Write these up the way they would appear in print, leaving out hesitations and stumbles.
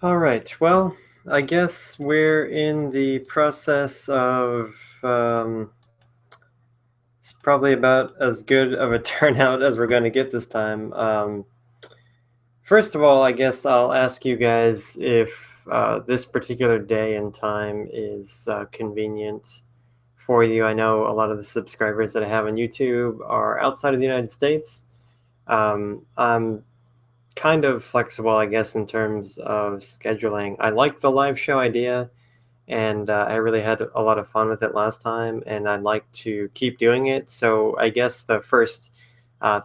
All right. Well, I guess we're in the process of it's probably about as good of a turnout as we're going to get this time. First of all, I guess I'll ask you guys if this particular day and time is convenient for you. I know a lot of the subscribers that I have on YouTube are outside of the United States. I'm kind of flexible, I guess, in terms of scheduling. I like the live show idea, and I really had a lot of fun with it last time, and I'd like to keep doing it. So I guess the first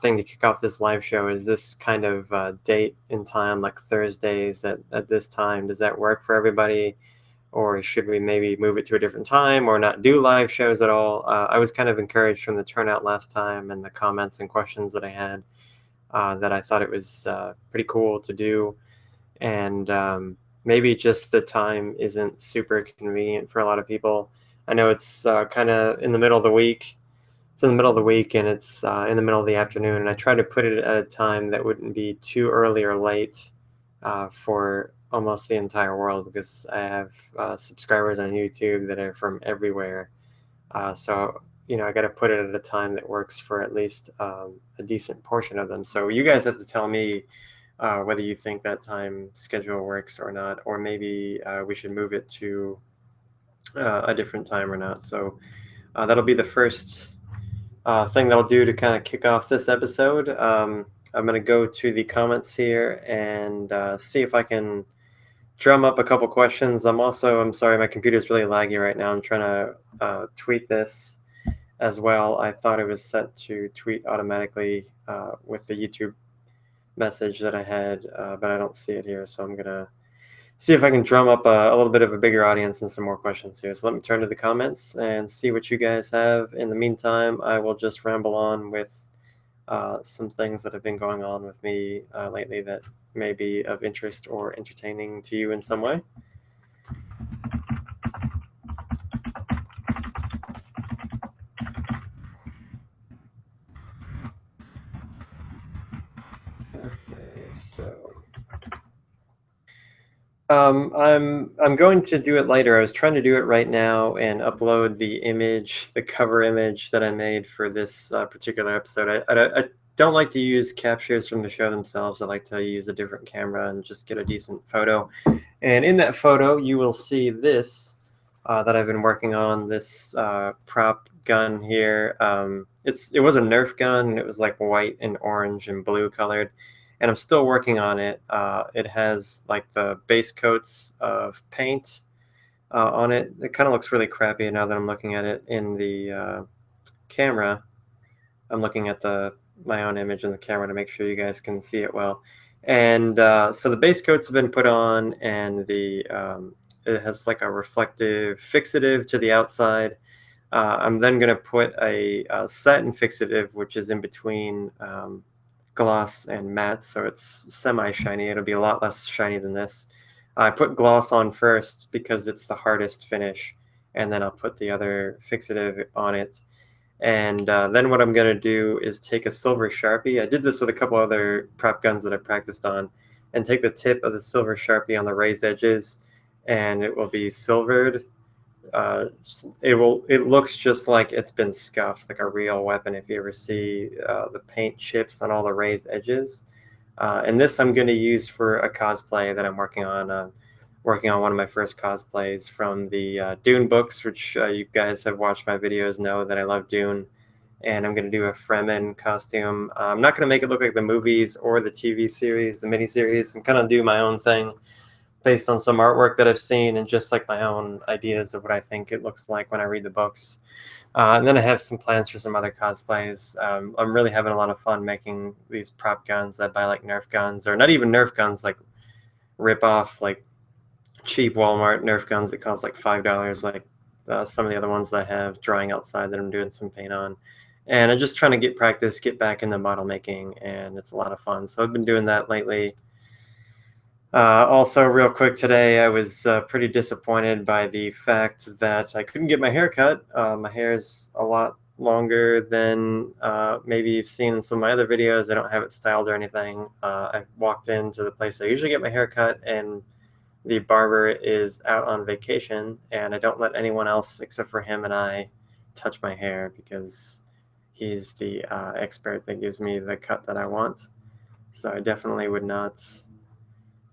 thing to kick off this live show is this kind of date and time, like Thursdays at this time. Does that work for everybody? Or should we maybe move it to a different time or not do live shows at all? I was kind of encouraged from the turnout last time and the comments and questions that I had that I thought it was pretty cool to do. And maybe just the time isn't super convenient for a lot of people. I know it's kind of in the middle of the week. It's in the middle of the week and it's in the middle of the afternoon. And I try to put it at a time that wouldn't be too early or late for almost the entire world because I have subscribers on YouTube that are from everywhere. So I got to put it at a time that works for at least a decent portion of them. So you guys have to tell me whether you think that time schedule works or not, or maybe we should move it to a different time or not. So that'll be the first thing that I'll do to kind of kick off this episode. I'm going to go to the comments here and see if I can drum up a couple questions. I'm sorry, my computer's really laggy right now. I'm trying to tweet this as well. I thought it was set to tweet automatically with the YouTube message that I had, but I don't see it here. So I'm going to see if I can drum up a little bit of a bigger audience and some more questions here. So let me turn to the comments and see what you guys have. In the meantime, I will just ramble on with some things that have been going on with me lately that may be of interest or entertaining to you in some way. Okay, so I'm going to do it later. I was trying to do it right now and upload the cover image that I made for this particular episode. I don't like to use captures from the show themselves. I like to use a different camera and just get a decent photo. And in that photo, you will see this that I've been working on, this prop gun here. It was a Nerf gun, and it was like white and orange and blue colored, and I'm still working on it. It has like the base coats of paint on it. It kind of looks really crappy now that I'm looking at it in the camera. I'm looking at my own image in the camera to make sure you guys can see it well. And so the base coats have been put on, and it has like a reflective fixative to the outside. I'm then going to put a satin fixative, which is in between gloss and matte, so it's semi-shiny. It'll be a lot less shiny than this. I put gloss on first because it's the hardest finish, and then I'll put the other fixative on it. And then what I'm going to do is take a silver Sharpie. I did this with a couple other prop guns that I practiced on, and take the tip of the silver Sharpie on the raised edges, and it will be silvered. It looks just like it's been scuffed, like a real weapon. If you ever see the paint chips on all the raised edges, and this I'm going to use for a cosplay that I'm working on. Working on one of my first cosplays from the Dune books, which you guys have watched my videos know that I love Dune, and I'm going to do a Fremen costume. I'm not going to make it look like the movies or the TV series, the miniseries. I'm kind of do my own thing based on some artwork that I've seen and just like my own ideas of what I think it looks like when I read the books. And then I have some plans for some other cosplays. I'm really having a lot of fun making these prop guns. I buy like Nerf guns, or not even Nerf guns, like rip off like cheap Walmart Nerf guns that cost like $5, like some of the other ones that I have drying outside that I'm doing some paint on. And I'm just trying to get practice, get back into model making, and it's a lot of fun. So I've been doing that lately. Also, real quick today, I was pretty disappointed by the fact that I couldn't get my hair cut. My hair is a lot longer than maybe you've seen in some of my other videos. I don't have it styled or anything. I walked into the place I usually get my hair cut, and the barber is out on vacation, and I don't let anyone else except for him and I touch my hair because he's the expert that gives me the cut that I want. So I definitely would not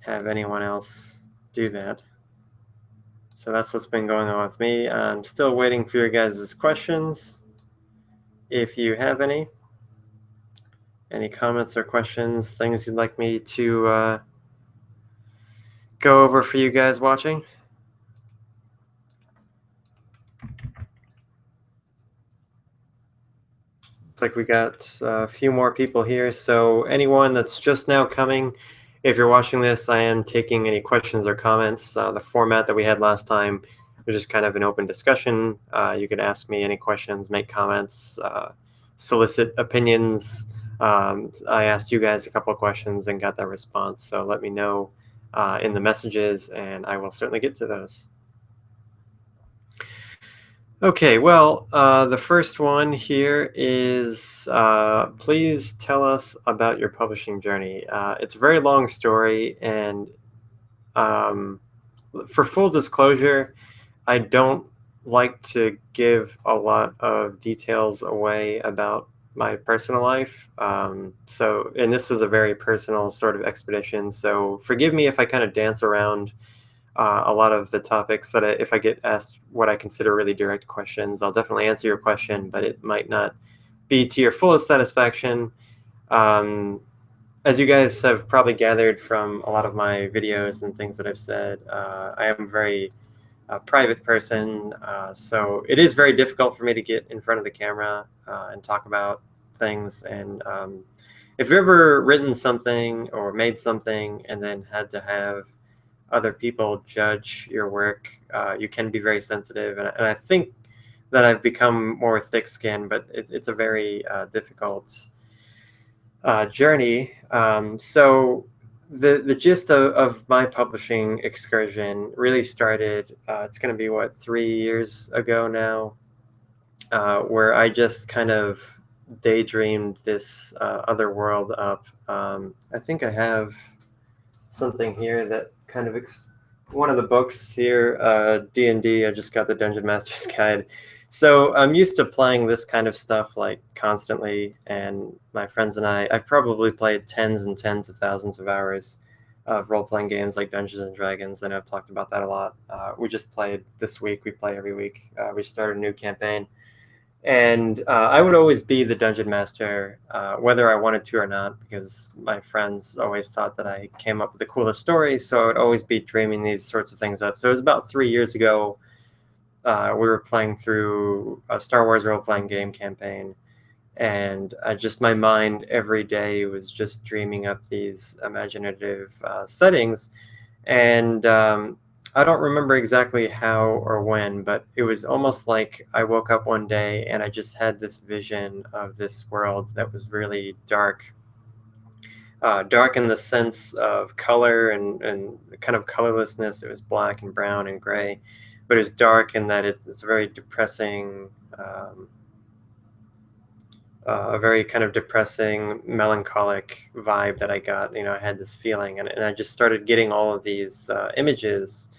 have anyone else do that. So that's what's been going on with me. I'm still waiting for your guys' questions. If you have any comments or questions, things you'd like me to go over for you guys watching. Looks like we got a few more people here. So anyone that's just now coming, if you're watching this, I am taking any questions or comments. The format that we had last time was just kind of an open discussion. You could ask me any questions, make comments, solicit opinions. I asked you guys a couple of questions and got that response. So let me know in the messages, and I will certainly get to those. Okay, well, the first one here is please tell us about your publishing journey. It's a very long story, and um, for full disclosure, I don't like to give a lot of details away about my personal life. And this was a very personal sort of expedition, so forgive me if I kind of dance around a lot of the topics that if I get asked what I consider really direct questions, I'll definitely answer your question, but it might not be to your fullest satisfaction. Um, as you guys have probably gathered from a lot of my videos and things that I've said, I am a very private person, so it is very difficult for me to get in front of the camera and talk about things. And if you've ever written something or made something and then had to have other people judge your work, you can be very sensitive. And I think that I've become more thick-skinned, but it's a very difficult journey. So the gist of my publishing excursion really started, it's going to be, what, 3 years ago now, where I just kind of daydreamed this other world up. I think I have something here that kind of one of the books here, D&D. I just got the Dungeon Master's Guide. So I'm used to playing this kind of stuff like constantly, and my friends and I've probably played tens and tens of thousands of hours of role-playing games like Dungeons and Dragons. I know I've talked about that a lot. We just played this week. We play every week. We started a new campaign. And I would always be the dungeon master, whether I wanted to or not, because my friends always thought that I came up with the coolest stories. So I would always be dreaming these sorts of things up. So it was about 3 years ago. We were playing through a Star Wars role-playing game campaign. And my mind every day was just dreaming up these imaginative settings. And I don't remember exactly how or when, but it was almost like I woke up one day and I just had this vision of this world that was really dark. Dark in the sense of color and kind of colorlessness. It was black and brown and gray, but it's dark in that it's very depressing, a very kind of depressing, melancholic vibe that I got. I had this feeling, and I just started getting all of these images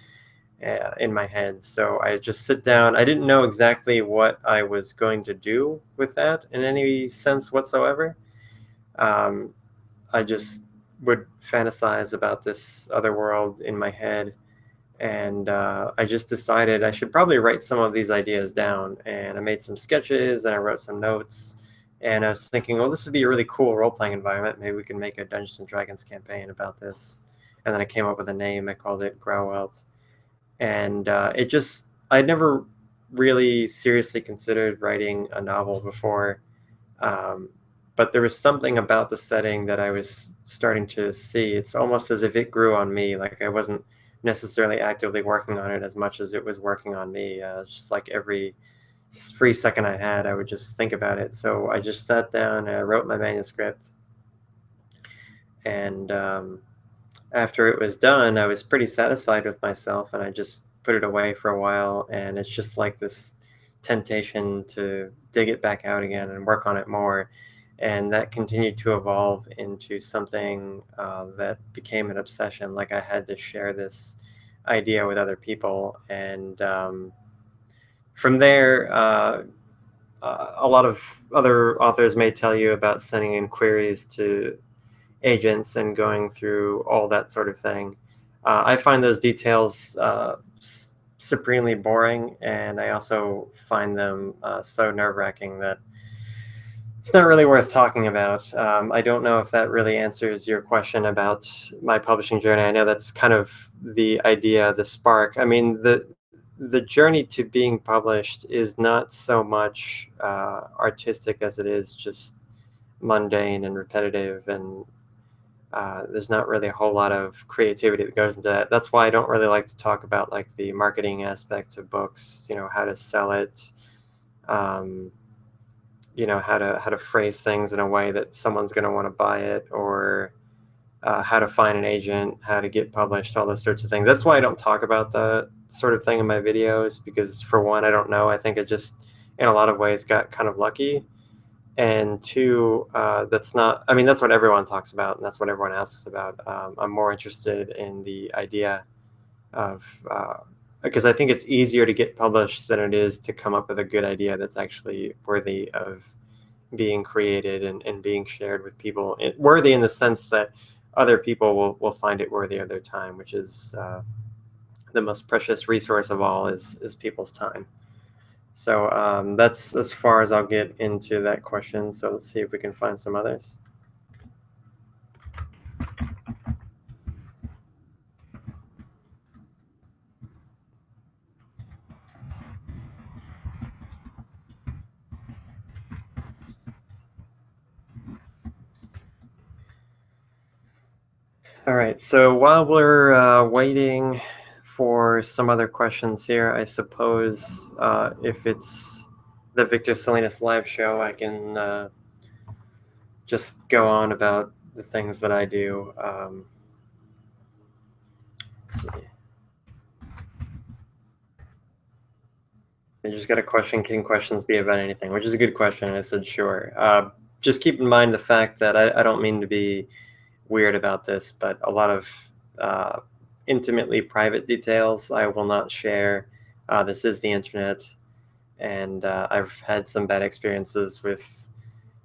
in my head. So I just sit down. I didn't know exactly what I was going to do with that in any sense whatsoever. Um, I just would fantasize about this other world in my head. And I just decided I should probably write some of these ideas down. And I made some sketches and I wrote some notes. And I was thinking, well, this would be a really cool role-playing environment. Maybe we can make a Dungeons and Dragons campaign about this. And then I came up with a name. I called it Grauwelt. And I'd never really seriously considered writing a novel before. But there was something about the setting that I was starting to see. It's almost as if it grew on me. Like I wasn't necessarily actively working on it as much as it was working on me. Just like every free second I had, I would just think about it. So I just sat down and I wrote my manuscript. And after it was done, I was pretty satisfied with myself, and I just put it away for a while. And it's just like this temptation to dig it back out again and work on it more. And that continued to evolve into something that became an obsession. Like I had to share this idea with other people, and from there, a lot of other authors may tell you about sending in queries to agents and going through all that sort of thing. I find those details supremely boring, and I also find them so nerve-wracking that it's not really worth talking about. I don't know if that really answers your question about my publishing journey. I know that's kind of the idea, the spark. I mean, the journey to being published is not so much artistic as it is just mundane and repetitive, and there's not really a whole lot of creativity that goes into that. That's why I don't really like to talk about like the marketing aspects of books. You know, how to sell it. Um, how to phrase things in a way that someone's going to want to buy it, or how to find an agent, how to get published, all those sorts of things. That's why I don't talk about the sort of thing in my videos, because for one, I don't know. I think it just, in a lot of ways, got kind of lucky. And two, that's not, I mean, that's what everyone talks about, and that's what everyone asks about. I'm more interested in the idea of, because I think it's easier to get published than it is to come up with a good idea that's actually worthy of being created and being shared with people. Worthy in the sense that other people will find it worthy of their time, which is the most precious resource of all is people's time. So that's as far as I'll get into that question. So let's see if we can find some others. All right, so while we're waiting for some other questions here, I suppose if it's the Victor Salinas live show, I can just go on about the things that I do. Let's see. I just got a question. Can questions be about anything? Which is a good question. I said sure. Just keep in mind the fact that I don't mean to be weird about this, but a lot of uh, intimately private details I will not share. This is the internet, and I've had some bad experiences with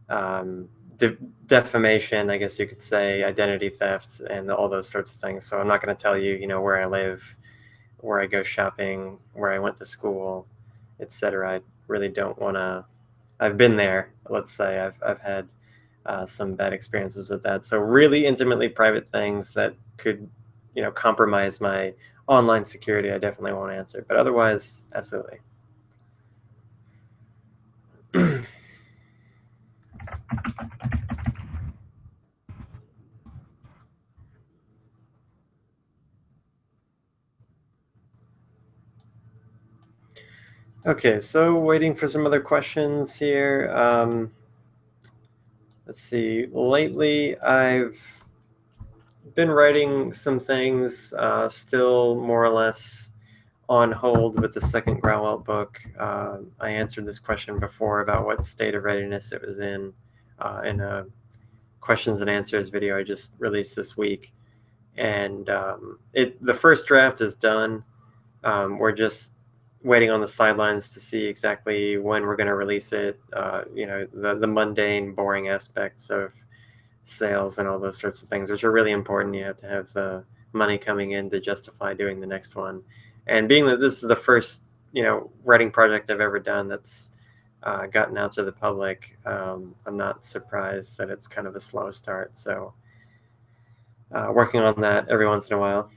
um, defamation, I guess you could say, identity theft, and all those sorts of things. So I'm not going to tell you, where I live, where I go shopping, where I went to school, etc. I really don't want to. I've been there. Let's say I've had some bad experiences with that. So really intimately private things that could, compromise my online security, I definitely won't answer. But otherwise, absolutely. Okay, so waiting for some other questions here. Let's see. Lately, I've been writing some things, still more or less on hold with the second Grauwelt book. I answered this question before about what state of readiness it was in a questions and answers video I just released this week. And the first draft is done. We're just waiting on the sidelines to see exactly when we're going to release it. The mundane, boring aspects of sales and all those sorts of things, which are really important. You have to have the money coming in to justify doing the next one. And being that this is the first, writing project I've ever done that's gotten out to the public, I'm not surprised that it's kind of a slow start. So working on that every once in a while.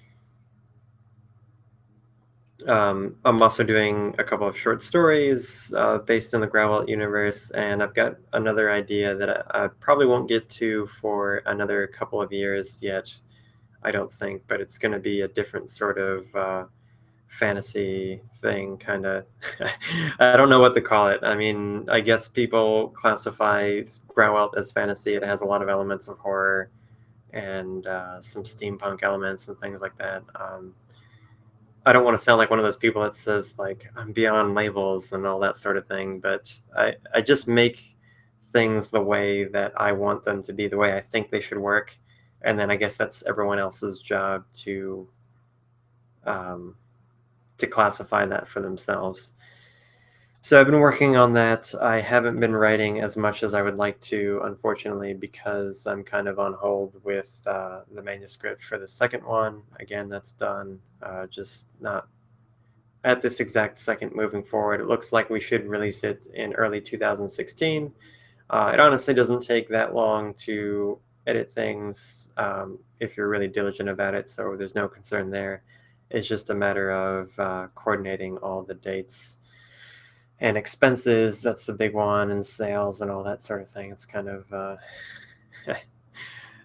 I'm also doing a couple of short stories based in the Grauwelt universe, and I've got another idea that I probably won't get to for another couple of years yet, I don't think, but it's going to be a different sort of fantasy thing, kind of. I don't know what to call it. I mean, I guess people classify Grauwelt as fantasy. It has a lot of elements of horror and some steampunk elements and things like that. I don't want to sound like one of those people that says like I'm beyond labels and all that sort of thing, but I just make things the way that I want them to be, the way I think they should work, and then I guess that's everyone else's job to um, to classify that for themselves. So I've been working on that. I haven't been writing as much as I would like to, unfortunately, because I'm kind of on hold with the manuscript for the second one. Again, that's done, just not at this exact second moving forward. It looks like we should release it in early 2016. It honestly doesn't take that long to edit things if you're really diligent about it, so there's no concern there. It's just a matter of coordinating all the dates and expenses. That's the big one, and sales and all that sort of thing. It's kind of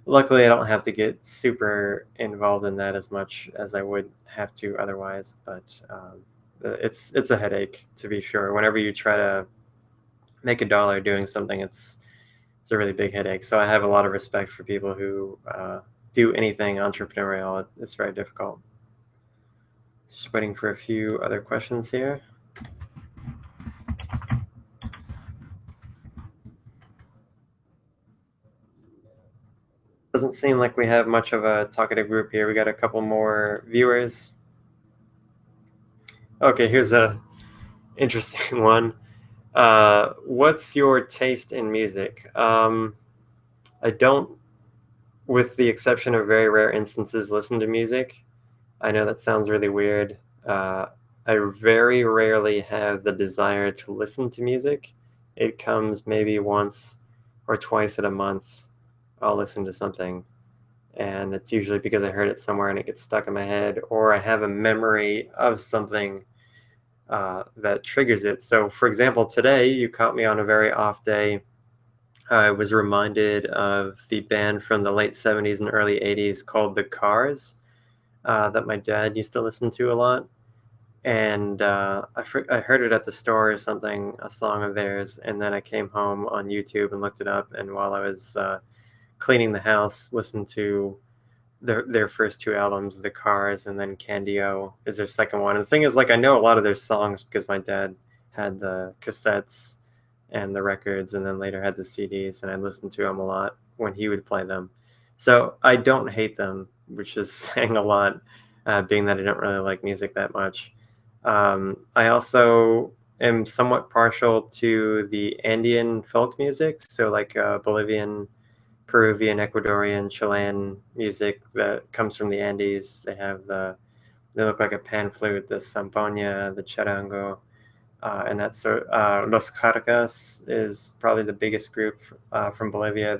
luckily I don't have to get super involved in that as much as I would have to otherwise, but it's a headache, to be sure. Whenever you try to make a dollar doing something, it's a really big headache. So I have a lot of respect for people who do anything entrepreneurial. It's very difficult. Just waiting for a few other questions here. Doesn't seem like we have much of a talkative group here. We got a couple more viewers. Okay, here's a interesting one. What's your taste in music? I don't, with the exception of very rare instances, listen to music. I know that sounds really weird. I very rarely have the desire to listen to music. It comes maybe once or twice in a month. I'll listen to something, and it's usually because I heard it somewhere and it gets stuck in my head, or I have a memory of something that triggers it. So, for example, today you caught me on a very off day. I was reminded of the band from the late 70s and early 80s called The Cars that my dad used to listen to a lot. And I heard it at the store or something, a song of theirs, and then I came home on YouTube and looked it up. And while I was cleaning the house, listened to their first two albums, The Cars, and then Candio is their second one. And the thing is, like, I know a lot of their songs because my dad had the cassettes and the records, and then later had the CDs, and I listened to them a lot when he would play them. So I don't hate them, which is saying a lot, being that I don't really like music that much. I also am somewhat partial to the Andean folk music, so like Bolivian, Peruvian, Ecuadorian, Chilean music that comes from the Andes. They look like a pan flute, the zampoña, the charango, and that's Los Carcas is probably the biggest group from Bolivia.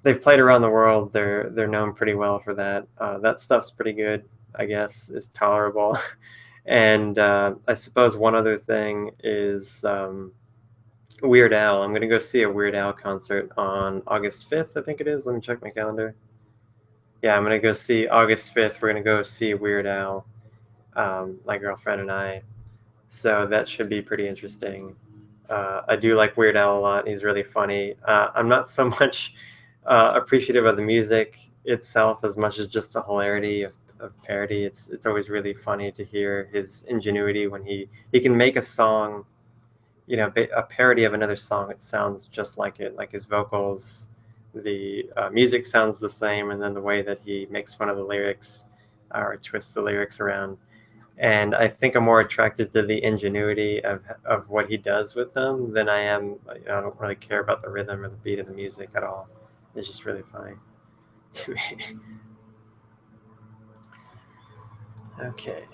They've played around the world. They're known pretty well for that. That stuff's pretty good, I guess, is tolerable. And I suppose one other thing is Weird Al. I'm gonna go see a Weird Al concert on August 5th, I think it is. Let me check my calendar. Yeah, I'm gonna go see August 5th. We're gonna go see Weird Al, my girlfriend and I. So that should be pretty interesting. I do like Weird Al a lot. He's really funny. I'm not so much appreciative of the music itself as much as just the hilarity of parody. It's always really funny to hear his ingenuity when he can make a song, a parody of another song. It sounds just like it, like his vocals, the music sounds the same, and then the way that he makes fun of the lyrics or twists the lyrics around. And I think I'm more attracted to the ingenuity of what he does with them than I am. I don't really care about the rhythm or the beat of the music at all. It's just really funny to me. Okay.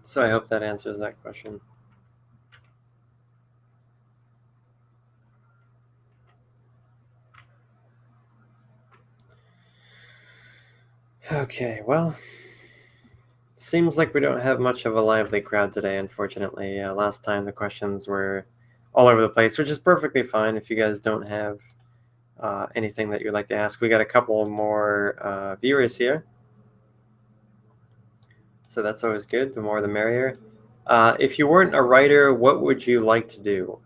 So I hope that answers that question. Okay, well, seems like we don't have much of a lively crowd today, unfortunately. Last time the questions were all over the place, which is perfectly fine if you guys don't have anything that you'd like to ask. We got a couple more viewers here, so that's always good. The more the merrier. If you weren't a writer, what would you like to do?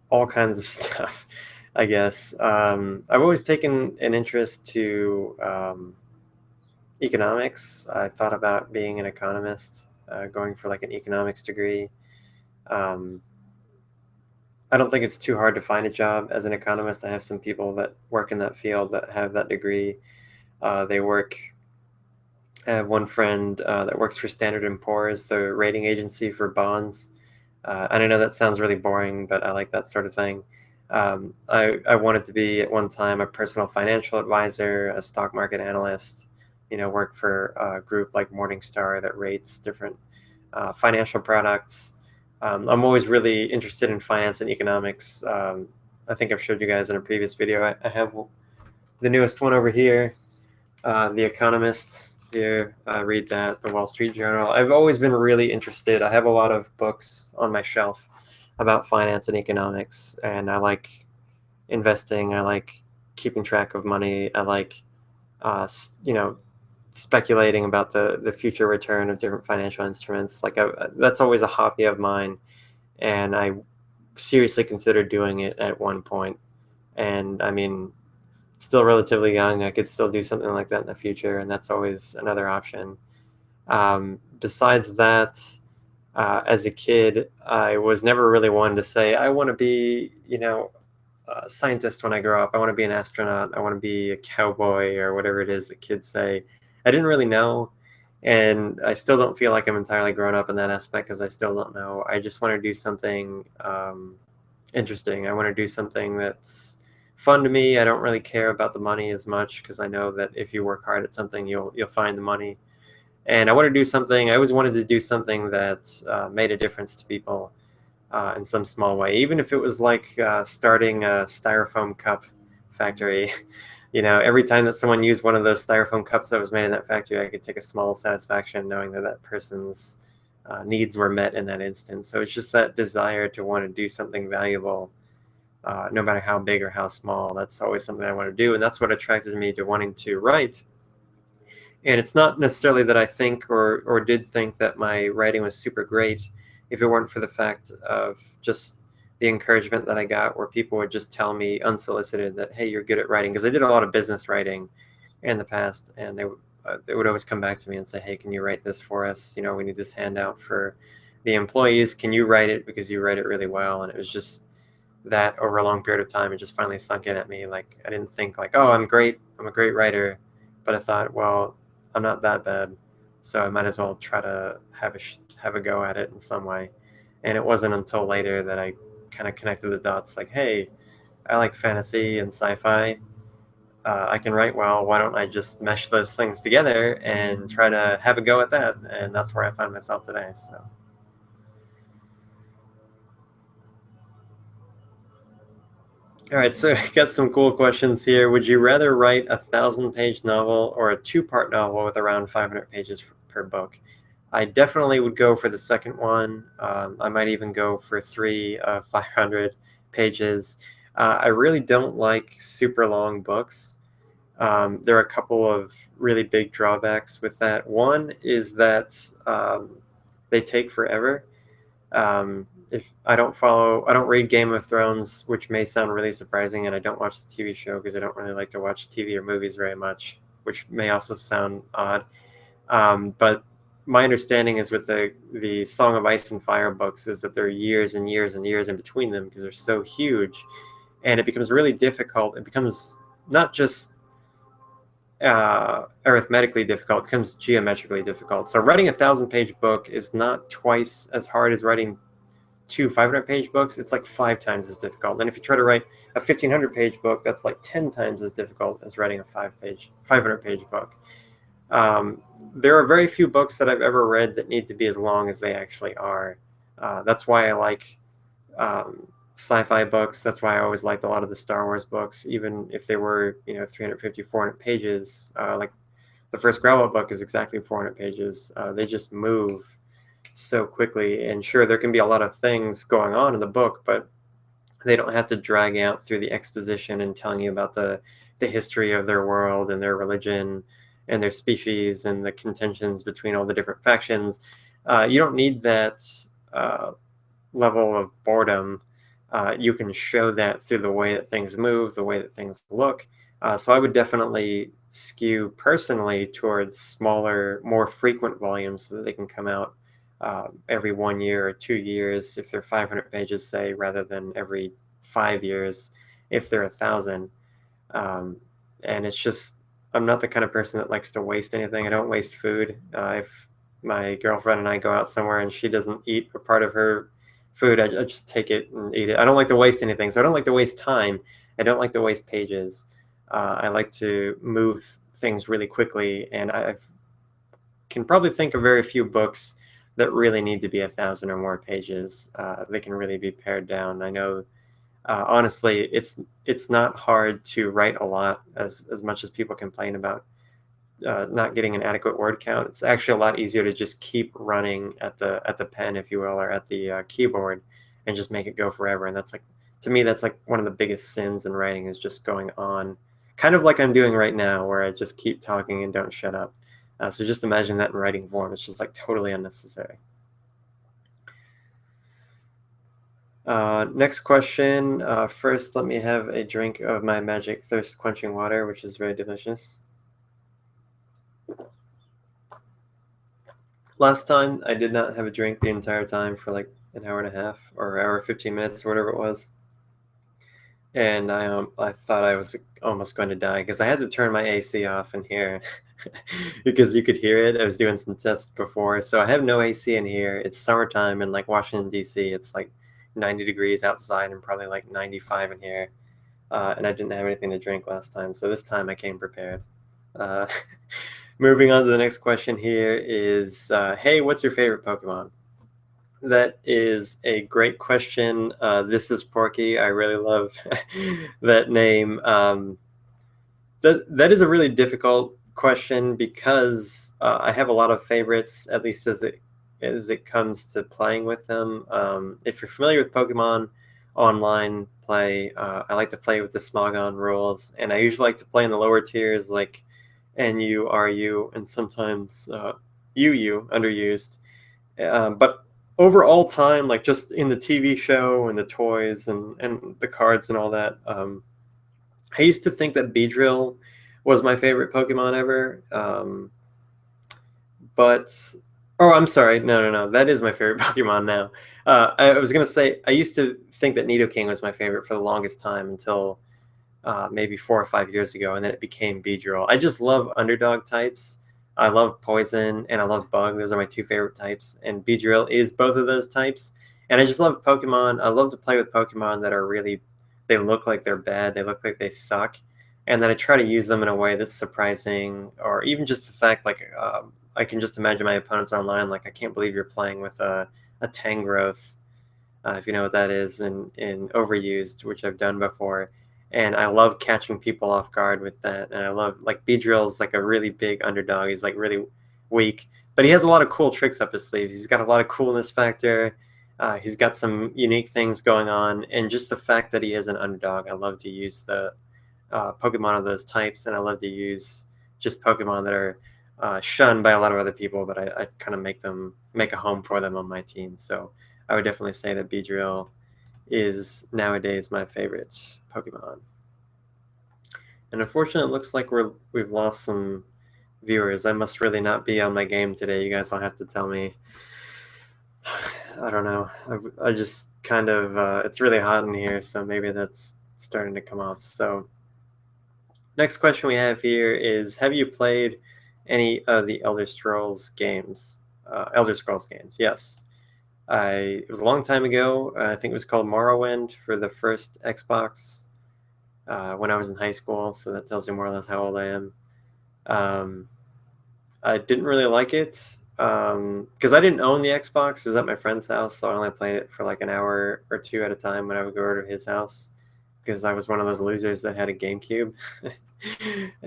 All kinds of stuff, I guess. I've always taken an interest to economics. I thought about being an economist, going for like an economics degree. Um, I don't think it's too hard to find a job as an economist. I have some people that work in that field that have that degree. They work. I have one friend that works for Standard and Poor's, the rating agency for bonds. And I know that sounds really boring, but I like that sort of thing. I wanted to be at one time a personal financial advisor, a stock market analyst, work for a group like Morningstar that rates different financial products. I'm always really interested in finance and economics. I think I've showed you guys in a previous video. I have the newest one over here, The Economist. Here, read that, the Wall Street Journal. I've always been really interested. I have a lot of books on my shelf about finance and economics, and I like investing. I like keeping track of money. I like, speculating about the future return of different financial instruments. That's always a hobby of mine, and I seriously considered doing it at one point. And I mean, still relatively young, I could still do something like that in the future, and that's always another option. Besides that, as a kid, I was never really one to say, I want to be, a scientist when I grow up. I want to be an astronaut. I want to be a cowboy or whatever it is that kids say. I didn't really know. And I still don't feel like I'm entirely grown up in that aspect because I still don't know. I just want to do something interesting. I want to do something that's fun to me. I don't really care about the money as much because I know that if you work hard at something, you'll find the money. And I want to do something. I always wanted to do something that made a difference to people in some small way, even if it was like starting a styrofoam cup factory. Every time that someone used one of those styrofoam cups that was made in that factory, I could take a small satisfaction knowing that that person's needs were met in that instance. So it's just that desire to want to do something valuable, no matter how big or how small. That's always something I want to do, and that's what attracted me to wanting to write. And it's not necessarily that I think or did think that my writing was super great if it weren't for the fact of just the encouragement that I got where people would just tell me unsolicited that, hey, you're good at writing. Because I did a lot of business writing in the past, and they would always come back to me and say, hey, can you write this for us? We need this handout for the employees. Can you write it because you write it really well? And it was just that over a long period of time, it just finally sunk in at me. Like, I didn't think like, oh, I'm great. I'm a great writer. But I thought, well, I'm not that bad, so I might as well try to have a go at it in some way. And it wasn't until later that I kind of connected the dots. Like, hey, I like fantasy and sci-fi. I can write well. Why don't I just mesh those things together and try to have a go at that? And that's where I find myself today. So. All right, so I got some cool questions here. Would you rather write a 1,000-page novel or a two-part novel with around 500 pages per book? I definitely would go for the second one. I might even go for three 500 pages. I really don't like super long books. There are a couple of really big drawbacks with that. One is that they take forever. If I don't read Game of Thrones, which may sound really surprising, and I don't watch the TV show because I don't really like to watch TV or movies very much, which may also sound odd. But my understanding is with the Song of Ice and Fire books is that there are years and years and years in between them because they're so huge, and it becomes really difficult. It becomes not just arithmetically difficult; it becomes geometrically difficult. So writing a 1,000-page book is not twice as hard as writing two 500-page books. It's like 5 times as difficult. And if you try to write a 1,500-page book, that's like 10 times as difficult as writing a 500-page book. There are very few books that I've ever read that need to be as long as they actually are. That's why I like sci-fi books. That's why I always liked a lot of the Star Wars books, even if they were 350, 400 pages. Like the first Grauwelt book is exactly 400 pages. They just move so quickly, and sure, there can be a lot of things going on in the book, but they don't have to drag out through the exposition and telling you about the history of their world and their religion and their species and the contentions between all the different factions. You don't need that level of boredom. You can show that through the way that things move, the way that things look. So I would definitely skew personally towards smaller, more frequent volumes so that they can come out every 1 year or 2 years if they're 500 pages, say, rather than every 5 years if they're 1,000. Um, and it's just, I'm not the kind of person that likes to waste anything. I don't waste food. If my girlfriend and I go out somewhere and she doesn't eat a part of her food, I just take it and eat it. I don't like to waste anything. So I don't like to waste time. I don't like to waste pages. I like to move things really quickly. And I can probably think of very few books that really need to be 1,000 or more pages. They can really be pared down. I know, honestly, it's not hard to write a lot, as much as people complain about not getting an adequate word count. It's actually a lot easier to just keep running at the pen, if you will, or at the keyboard, and just make it go forever. And that's like, to me, that's like one of the biggest sins in writing, is just going on, kind of like I'm doing right now, where I just keep talking and don't shut up. So just imagine that in writing form. It's just like totally unnecessary. Next question. First, let me have a drink of my magic thirst quenching water, which is very delicious. Last time, I did not have a drink the entire time for like an hour and a half or hour 15 minutes or whatever it was. And I thought I was almost going to die because I had to turn my AC off in here because you could hear it. I was doing some tests before, so I have no AC in here. It's summertime in like Washington D.C. It's like 90 degrees outside and probably like 95 in here. And I didn't have anything to drink last time, so this time I came prepared. Uh, moving on to the next question here is, hey, what's your favorite Pokemon? That is a great question. This is Porky. I really love that name. That is a really difficult question because I have a lot of favorites, at least as it comes to playing with them. If you're familiar with Pokemon online play, I like to play with the Smogon rules, and I usually like to play in the lower tiers like NU, RU, and sometimes UU, underused. But over all time, like just in the TV show and the toys and the cards and all that, I used to think that Beedrill was my favorite Pokemon ever. But oh, I'm sorry, no, that is my favorite Pokemon now. I was gonna say I used to think that Nidoking was my favorite for the longest time until maybe 4 or 5 years ago, and then it became Beedrill. I just love underdog types. I love Poison and I love Bug. Those are my two favorite types, and Beedrill is both of those types. And I just love Pokemon. I love to play with Pokemon that are really, they look like they're bad, they look like they suck, and then I try to use them in a way that's surprising, or even just the fact like I can just imagine my opponents online like, I can't believe you're playing with a Tangrowth, if you know what that is, in Overused, which I've done before. And I love catching people off guard with that. And I love, like, Beedrill's like a really big underdog. He's like really weak, but he has a lot of cool tricks up his sleeves. He's got a lot of coolness factor. He's got some unique things going on, and just the fact that he is an underdog, I love to use the Pokemon of those types, and I love to use just Pokemon that are shunned by a lot of other people, but I kind of make a home for them on my team. So I would definitely say that Beedrill is nowadays my favorite Pokemon. And unfortunately, it looks like we've lost some viewers. I must really not be on my game today. You guys will have to tell me. I don't know. I just kind of, it's really hot in here, so maybe that's starting to come off. So next question we have here is, have you played any of the Elder Scrolls games? Elder Scrolls games, yes. It was a long time ago. I think it was called Morrowind for the first Xbox when I was in high school, so that tells you more or less how old I am. I didn't really like it because I didn't own the Xbox. It was at my friend's house, so I only played it for like an hour or two at a time when I would go over to his house because I was one of those losers that had a GameCube.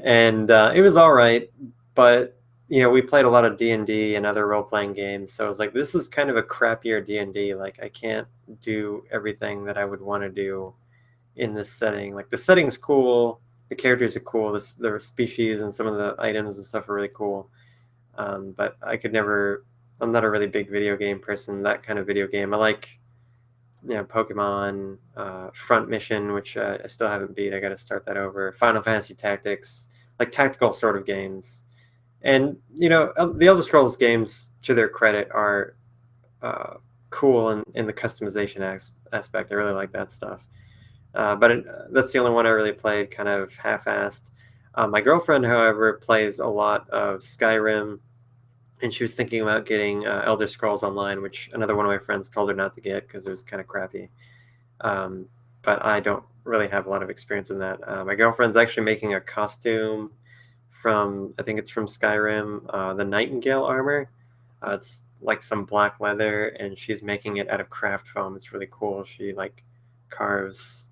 And it was all right, but we played a lot of D&D and other role-playing games, so I was like, this is kind of a crappier D&D. Like, I can't do everything that I would want to do in this setting. Like, the setting's cool, the characters are cool, the species and some of the items and stuff are really cool, but I'm not a really big video game person. That kind of video game, I like Pokemon, Front Mission, which I still haven't beat. I got to start that over. Final Fantasy Tactics, like tactical sort of games. And the Elder Scrolls games, to their credit, are uh, cool in the customization aspect. I really like that stuff. That's the only one I really played, kind of half-assed. My girlfriend, however, plays a lot of Skyrim, and she was thinking about getting Elder Scrolls Online, which another one of my friends told her not to get because it was kind of crappy. Um, but I don't really have a lot of experience in that. My girlfriend's actually making a costume from, I think it's from Skyrim, the Nightingale armor. It's like some black leather, and she's making it out of craft foam. It's really cool. She like carves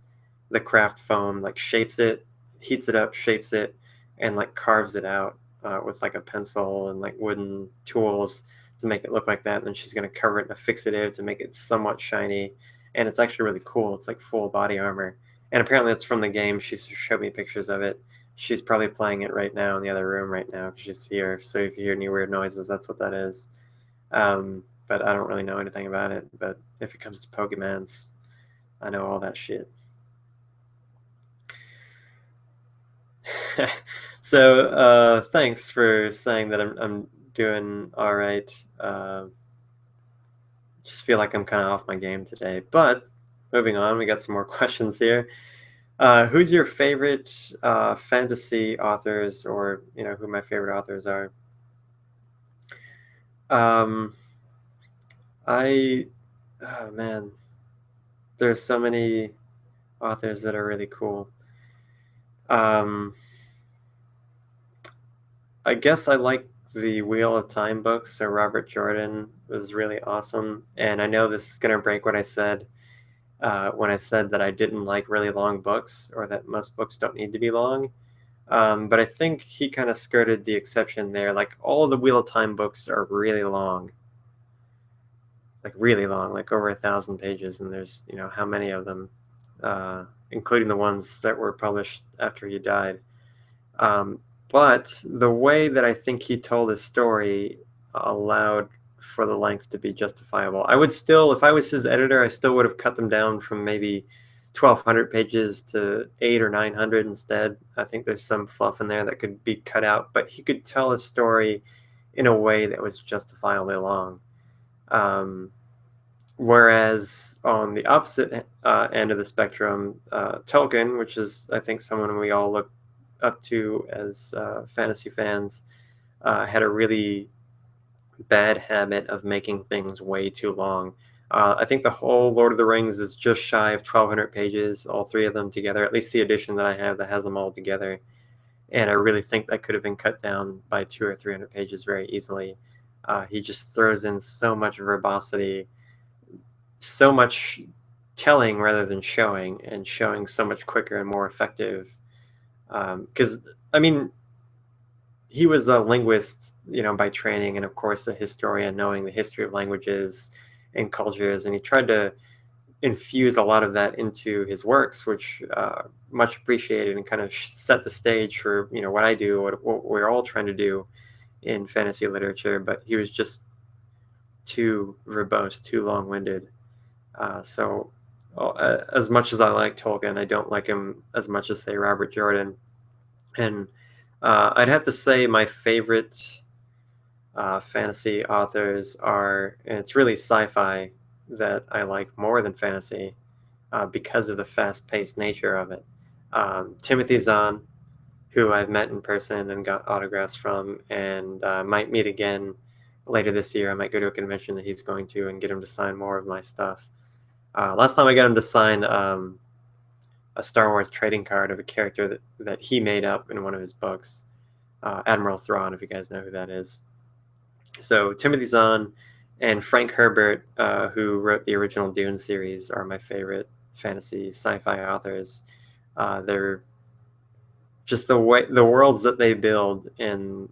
the craft foam, like shapes it, heats it up, shapes it, and like carves it out with like a pencil and like wooden tools to make it look like that. And then she's gonna cover it in a fixative to make it somewhat shiny, and it's actually really cool. It's like full body armor, and apparently it's from the game. She showed me pictures of it. She's probably playing it right now in the other room right now. She's here, so if you hear any weird noises, that's what that is. But I don't really know anything about it. But if it comes to Pokemons, I know all that shit. So thanks for saying that I'm doing all right. Just feel like I'm kind of off my game today. But moving on, we got some more questions here. Who's your favorite fantasy authors, or who my favorite authors are? Um, I, oh man, there's so many authors that are really cool. Um, I guess I like the Wheel of Time books. So Robert Jordan was really awesome, and I know this is gonna break what I said when I said that I didn't like really long books, or that most books don't need to be long. But I think he kind of skirted the exception there. Like all of the Wheel of Time books are really long, like over 1,000 pages, and there's how many of them, including the ones that were published after he died. Um, but the way that I think he told his story allowed for the length to be justifiable. I would still, if I was his editor, I still would have cut them down from maybe 1,200 pages to 800 or 900 instead. I think there's some fluff in there that could be cut out, but he could tell his story in a way that was justifiably long. Um, Whereas on the opposite end of the spectrum, Tolkien, which is, I think, someone we all look up to as fantasy fans, had a really bad habit of making things way too long. I think the whole Lord of the Rings is just shy of 1,200 pages, all three of them together, at least the edition that I have that has them all together. And I really think that could have been cut down by 200 or 300 pages very easily. He just throws in so much verbosity, so much telling rather than showing, and showing so much quicker and more effective. Because I mean, he was a linguist, by training, and of course a historian, knowing the history of languages and cultures, and he tried to infuse a lot of that into his works, which much appreciated, and kind of set the stage for what I do, what we're all trying to do in fantasy literature. But he was just too verbose, too long-winded. So, as much as I like Tolkien, I don't like him as much as, say, Robert Jordan. And I'd have to say my favorite fantasy authors are, and it's really sci-fi that I like more than fantasy because of the fast-paced nature of it. Timothy Zahn, who I've met in person and got autographs from, and might meet again later this year. I might go to a convention that he's going to and get him to sign more of my stuff. Last time I got him to sign a Star Wars trading card of a character that he made up in one of his books, Admiral Thrawn, if you guys know who that is. So Timothy Zahn and Frank Herbert, who wrote the original Dune series, are my favorite fantasy sci-fi authors. They're just the worlds that they build, and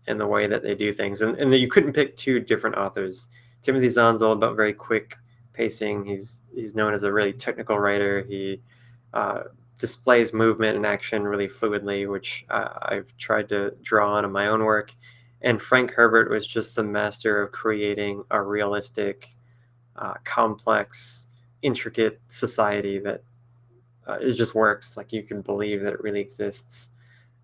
the way that they do things. And you couldn't pick two different authors. Timothy Zahn's all about very quick pacing. He's known as a really technical writer. He uh, displays movement and action really fluidly, which I've tried to draw on in my own work. And Frank Herbert was just the master of creating a realistic, complex, intricate society that it just works. Like you can believe that it really exists.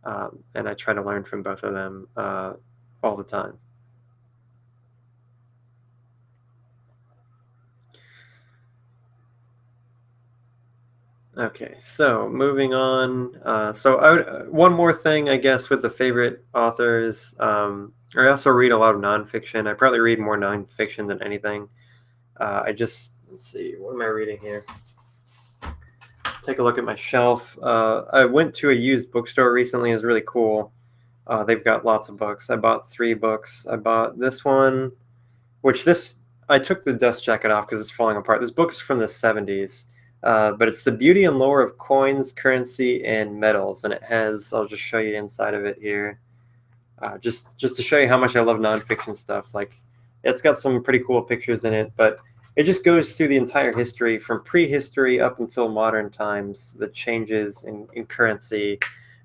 And I try to learn from both of them all the time. Okay, so moving on. One more thing, I guess, with the favorite authors. I also read a lot of nonfiction. I probably read more nonfiction than anything. Let's see, what am I reading here? Take a look at my shelf. I went to a used bookstore recently. It was really cool. They've got lots of books. I bought 3 books. I bought this one, which this I took the dust jacket off because it's falling apart. This book's from the 70s, but it's the beauty and lore of coins, currency, and metals, and it has. I'll just show you inside of it here, just to show you how much I love nonfiction stuff. Like, it's got some pretty cool pictures in it, but it just goes through the entire history from prehistory up until modern times, the changes in currency,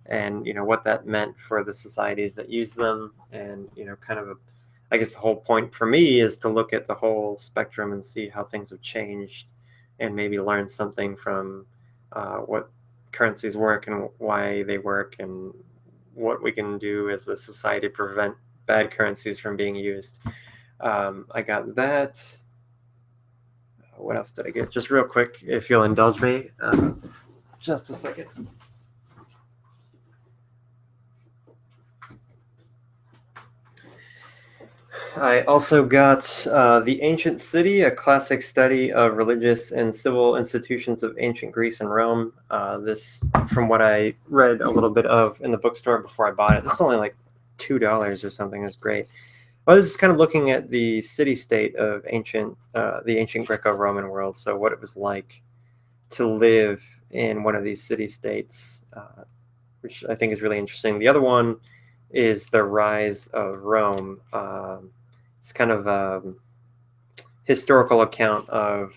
and what that meant for the societies that used them, and kind of I guess the whole point for me is to look at the whole spectrum and see how things have changed, and maybe learn something from what currencies work and why they work, and what we can do as a society to prevent bad currencies from being used. I got that. What else did I get? Just real quick, if you'll indulge me, just a second. I also got The Ancient City, a classic study of religious and civil institutions of ancient Greece and Rome. This, from what I read a little bit of in the bookstore before I bought it, this is only like $2 or something. It was great. Well, this is kind of looking at the city-state of the ancient Greco-Roman world. So what it was like to live in one of these city-states, which I think is really interesting. The other one is the rise of Rome. It's kind of a historical account of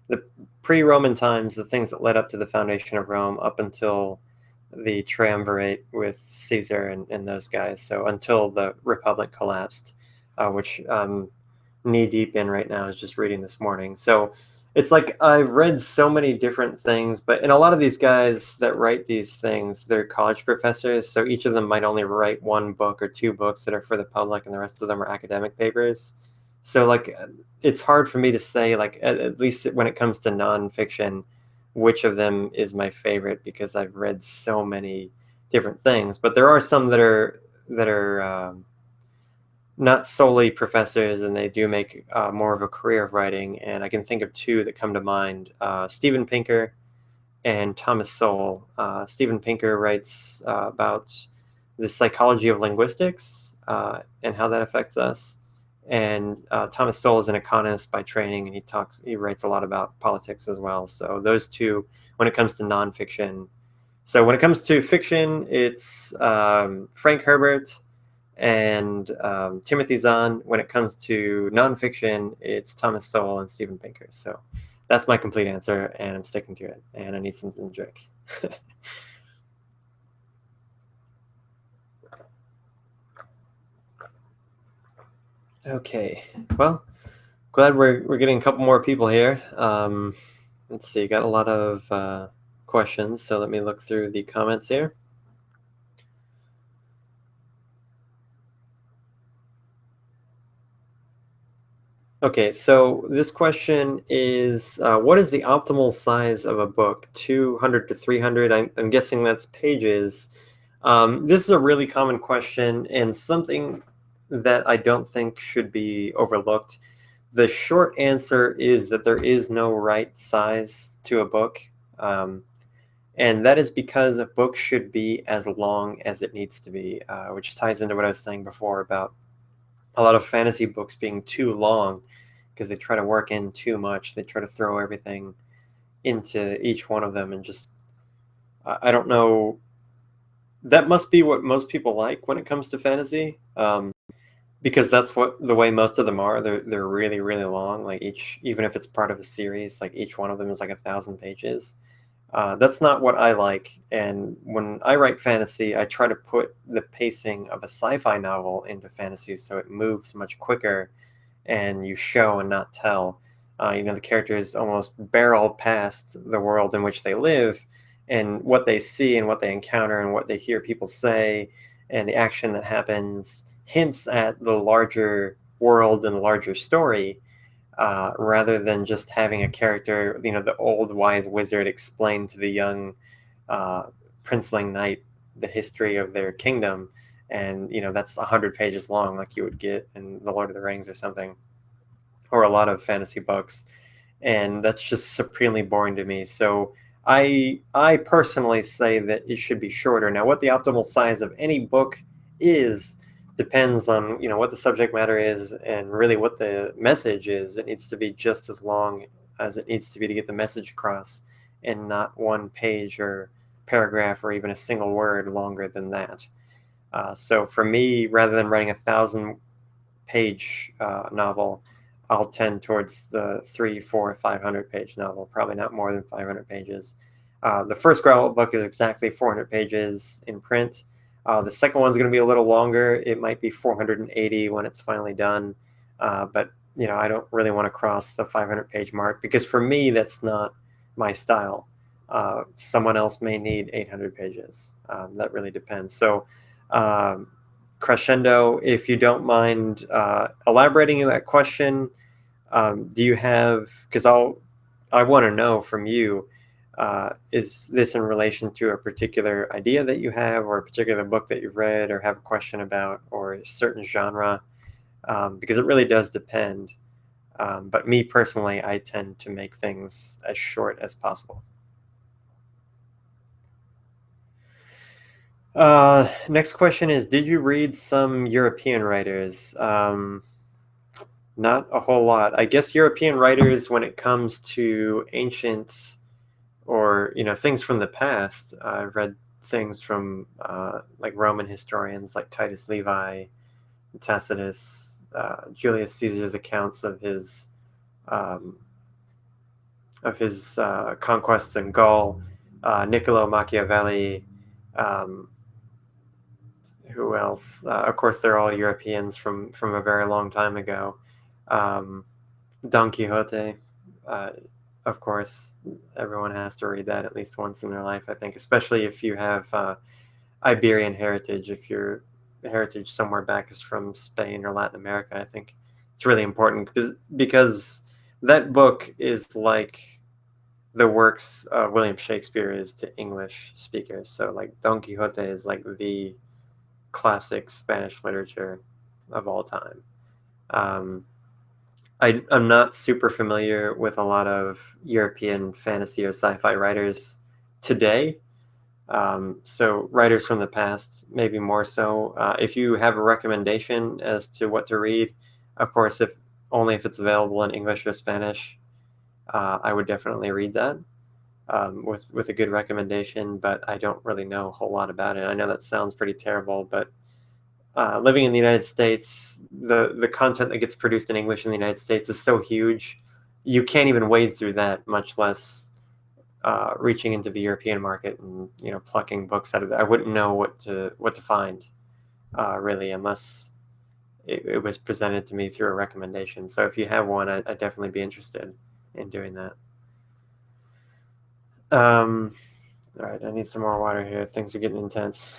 the pre-Roman times, the things that led up to the foundation of Rome, up until the triumvirate with Caesar and those guys. So until the Republic collapsed, which I'm knee deep in right now, is just reading this morning. So it's like I've read so many different things, and a lot of these guys that write these things, they're college professors. So each of them might only write 1 book or 2 books that are for the public, and the rest of them are academic papers. So like, it's hard for me to say, like, at least when it comes to nonfiction, which of them is my favorite, because I've read so many different things. But there are some that are not solely professors, and they do make more of a career of writing. And I can think of 2 that come to mind: Steven Pinker and Thomas Sowell. Steven Pinker writes about the psychology of linguistics and how that affects us. And Thomas Sowell is an economist by training, and he writes a lot about politics as well. So those 2, when it comes to nonfiction. So when it comes to fiction, it's Frank Herbert and Timothy Zahn. When it comes to nonfiction, it's Thomas Sowell and Steven Pinker. So that's my complete answer, and I'm sticking to it. And I need something to drink. Okay, well, glad we're getting a couple more people here. Let's see, got a lot of questions, so let me look through the comments here. Okay, so this question is, what is the optimal size of a book? 200 to 300? I'm guessing that's pages. This is a really common question, and something that I don't think should be overlooked. The short answer is that there is no right size to a book. And that is because a book should be as long as it needs to be, which ties into what I was saying before about a lot of fantasy books being too long, because they try to work in too much. They try to throw everything into each one of them, and just, I don't know. That must be what most people like when it comes to fantasy, because that's the way most of them are. They're really, really long. Like, even if it's part of a series, like each one of them is like 1,000 pages. That's not what I like. And when I write fantasy, I try to put the pacing of a sci-fi novel into fantasy, so it moves much quicker, and you show and not tell. The characters almost barrel past the world in which they live, and what they see and what they encounter and what they hear people say, and the action that happens hints at the larger world and the larger story. rather than just having a character, the old wise wizard explain to the young uh, princeling knight the history of their kingdom, and that's 100 pages long, like you would get in The Lord of the Rings or something, or a lot of fantasy books, and that's just supremely boring to me. So I personally say that it should be shorter. Now, what the optimal size of any book is depends on what the subject matter is and really what the message is. It needs to be just as long as it needs to be to get the message across, and not one page or paragraph or even a single word longer than that. So for me, rather than writing 1,000 page novel, I'll tend towards the 3, 4, 500 page novel, probably not more than 500 pages. The first Grauwelt book is exactly 400 pages in print. The second one's going to be a little longer. It might be 480 when it's finally done. But I don't really want to cross the 500 page mark, because for me, that's not my style. Someone else may need 800 pages. That really depends. So, um, crescendo, if you don't mind elaborating on that question, do you have, because I want to know from you, is this in relation to a particular idea that you have, or a particular book that you've read or have a question about, or a certain genre? Because it really does depend. But me personally, I tend to make things as short as possible. Next question is, did you read some European writers? Not a whole lot. I guess European writers, when it comes to ancient, or things from the past, I've read things from like Roman historians like Titus Livy, Tacitus, Julius Caesar's accounts um, of his conquests in Gaul, Niccolo Machiavelli. Um, who else? Of course, they're all Europeans from a very long time ago. Um, Don Quixote, uh, of course, everyone has to read that at least once in their life, I think, especially if you have Iberian heritage. If your heritage somewhere back is from Spain or Latin America, I think it's really important, because that book is like the works of William Shakespeare is to English speakers. So, like, Don Quixote is like the classic Spanish literature of all time. Um, I'm not super familiar with a lot of European fantasy or sci-fi writers today. So writers from the past, maybe more so. If you have a recommendation as to what to read, of course, if only if it's available in English or Spanish, I would definitely read that with a good recommendation. But I don't really know a whole lot about it. I know that sounds pretty terrible, but living in the United States, the content that gets produced in English in the United States is so huge, you can't even wade through that, much less reaching into the European market and plucking books out of there. I wouldn't know what to find really, unless it was presented to me through a recommendation. So if you have one, I'd definitely be interested in doing that. All right, I need some more water here. Things are getting intense.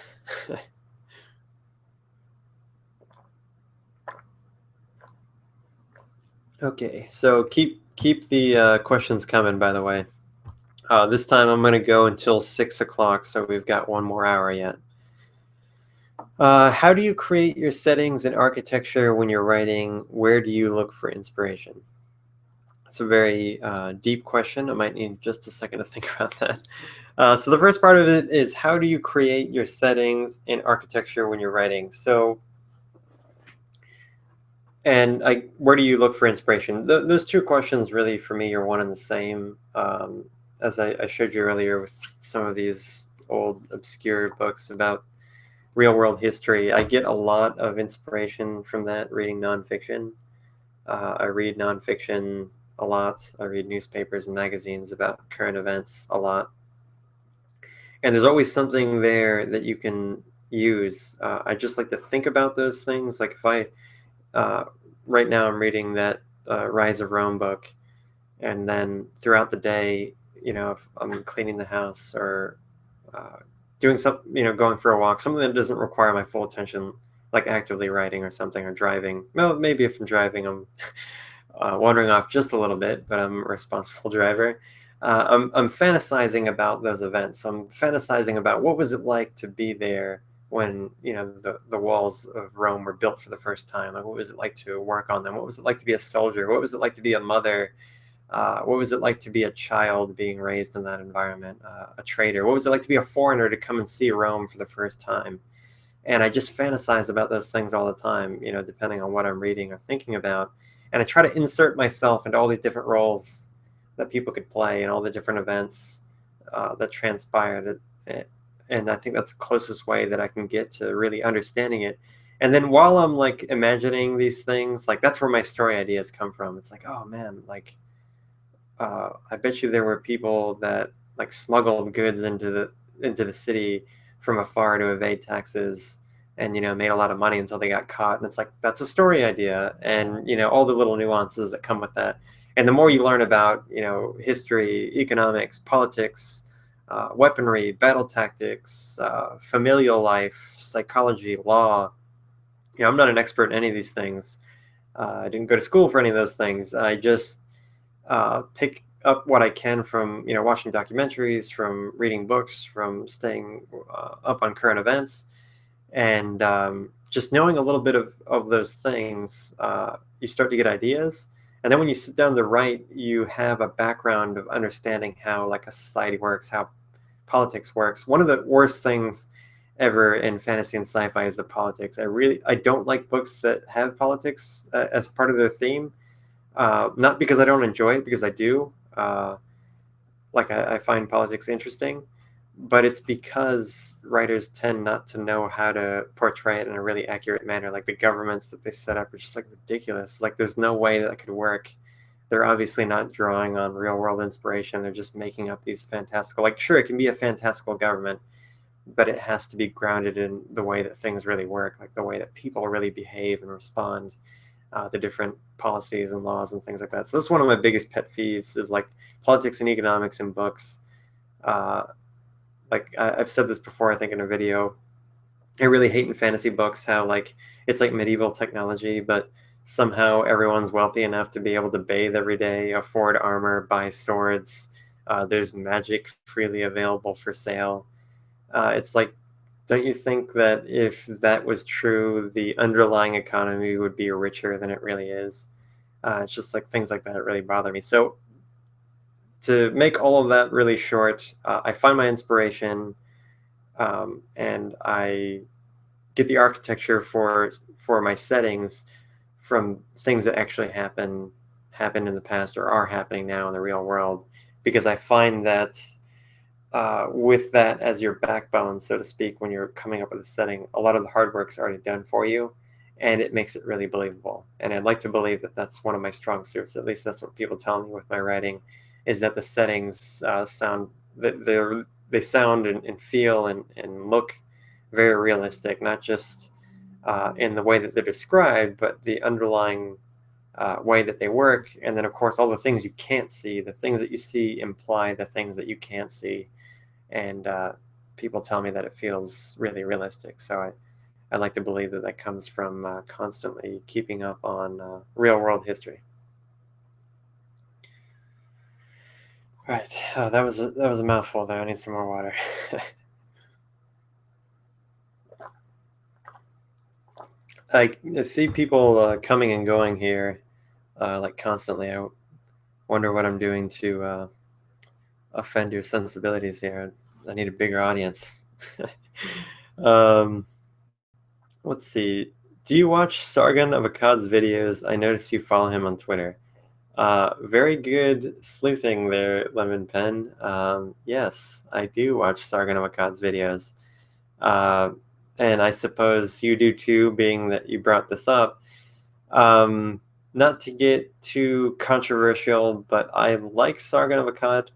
Okay, so keep the questions coming, by the way. This time I'm going to go until 6 o'clock, so we've got one more hour yet. How do you create your settings and architecture when you're writing? Where do you look for inspiration? It's a very deep question. I might need just a second to think about that. So the first part of it is, how do you create your settings and architecture when you're writing? So, and where do you look for inspiration? Those two questions really, for me, are one and the same. As I showed you earlier with some of these old obscure books about real world history, I get a lot of inspiration from that reading nonfiction. I read nonfiction a lot. I read newspapers and magazines about current events a lot. And there's always something there that you can use. I just like to think about those things. Like, if uh, right now I'm reading that Rise of Rome book, and then throughout the day, if I'm cleaning the house, or uh, doing something, going for a walk, something that doesn't require my full attention, like actively writing or something, or driving. Well, maybe if I'm driving, wandering off just a little bit, but I'm a responsible driver. I'm fantasizing about those events. I'm fantasizing about what was it like to be there when the walls of Rome were built for the first time. Like, what was it like to work on them? What was it like to be a soldier? What was it like to be a mother? What was it like to be a child being raised in that environment? A trader? What was it like to be a foreigner to come and see Rome for the first time? And I just fantasize about those things all the time, depending on what I'm reading or thinking about. And I try to insert myself into all these different roles that people could play and all the different events that transpired. And I think that's the closest way that I can get to really understanding it. And then while I'm like imagining these things, like that's where my story ideas come from. It's like, oh man, like I bet you there were people that like smuggled goods into the city from afar to evade taxes, and made a lot of money until they got caught. And it's like that's a story idea, and all the little nuances that come with that. And the more you learn about history, economics, politics, weaponry, battle tactics, familial life, psychology, law. I'm not an expert in any of these things. I didn't go to school for any of those things. I just pick up what I can from watching documentaries, from reading books, from staying up on current events, and just knowing a little bit of those things. You start to get ideas, and then when you sit down to write, you have a background of understanding how like a society works, how politics works. One of the worst things ever in fantasy and sci-fi is the politics. I don't like books that have politics as part of their theme. Not because I don't enjoy it, because I do. I find politics interesting, but it's because writers tend not to know how to portray it in a really accurate manner. Like the governments that they set up are just like ridiculous. Like there's no way that could work. They're obviously not drawing on real world inspiration. They're just making up these fantastical. Like sure, it can be a fantastical government, but it has to be grounded in the way that things really work, like the way that people really behave and respond to different policies and laws and things like that. So that's one of my biggest pet peeves is like politics and economics in books. Uh, I've said this before, I think in a video. I really hate in fantasy books how like it's like medieval technology, but somehow everyone's wealthy enough to be able to bathe every day, afford armor, buy swords. There's magic freely available for sale. It's like, don't you think that if that was true, the underlying economy would be richer than it really is? It's just like things like that really bother me. So to make all of that really short, I find my inspiration, and I get the architecture for my settings from things that actually happened in the past or are happening now in the real world, because I find that with that as your backbone, so to speak, when you're coming up with a setting, a lot of the hard work's already done for you, and it makes it really believable. And I'd like to believe that that's one of my strong suits. At least that's what people tell me with my writing, is that the settings sound that they sound and feel and look very realistic, not just in the way that they're described, but the underlying way that they work. And then, of course, all the things you can't see, the things that you see imply the things that you can't see. And people tell me that it feels really realistic. So I like to believe that that comes from constantly keeping up on real world history. Right. That was a mouthful there. I need some more water. I see people coming and going here like constantly. I wonder what I'm doing to offend your sensibilities here. I need a bigger audience. um, let's see. Do you watch Sargon of Akkad's videos? I noticed you follow him on Twitter. Very good sleuthing there, Lemon Pen. Yes, I do watch Sargon of Akkad's videos. Uh, and I suppose you do too, being that you brought this up. Not to get too controversial, but I like Sargon of Akkad.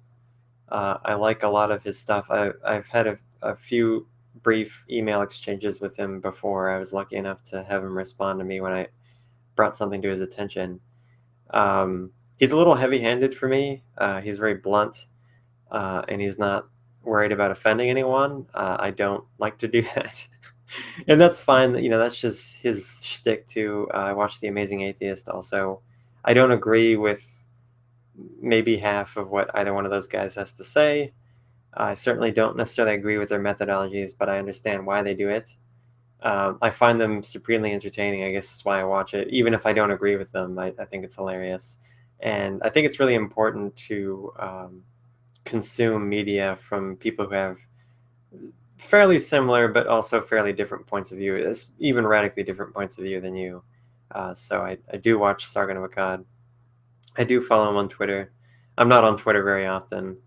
I like a lot of his stuff. I've had a few brief email exchanges with him before. I was lucky enough to have him respond to me when I brought something to his attention. He's a little heavy-handed for me. He's very blunt, and he's not worried about offending anyone. I don't like to do that. And that's fine. That's just his shtick too. I watched The Amazing Atheist also. I don't agree with maybe half of what either one of those guys has to say. I certainly don't necessarily agree with their methodologies, but I understand why they do it. I find them supremely entertaining. I guess that's why I watch it. Even if I don't agree with them, I think it's hilarious. And I think it's really important to consume media from people who have fairly similar, but also fairly different points of view, even radically different points of view than you. So I do watch Sargon of Akkad. I do follow him on Twitter. I'm not on Twitter very often,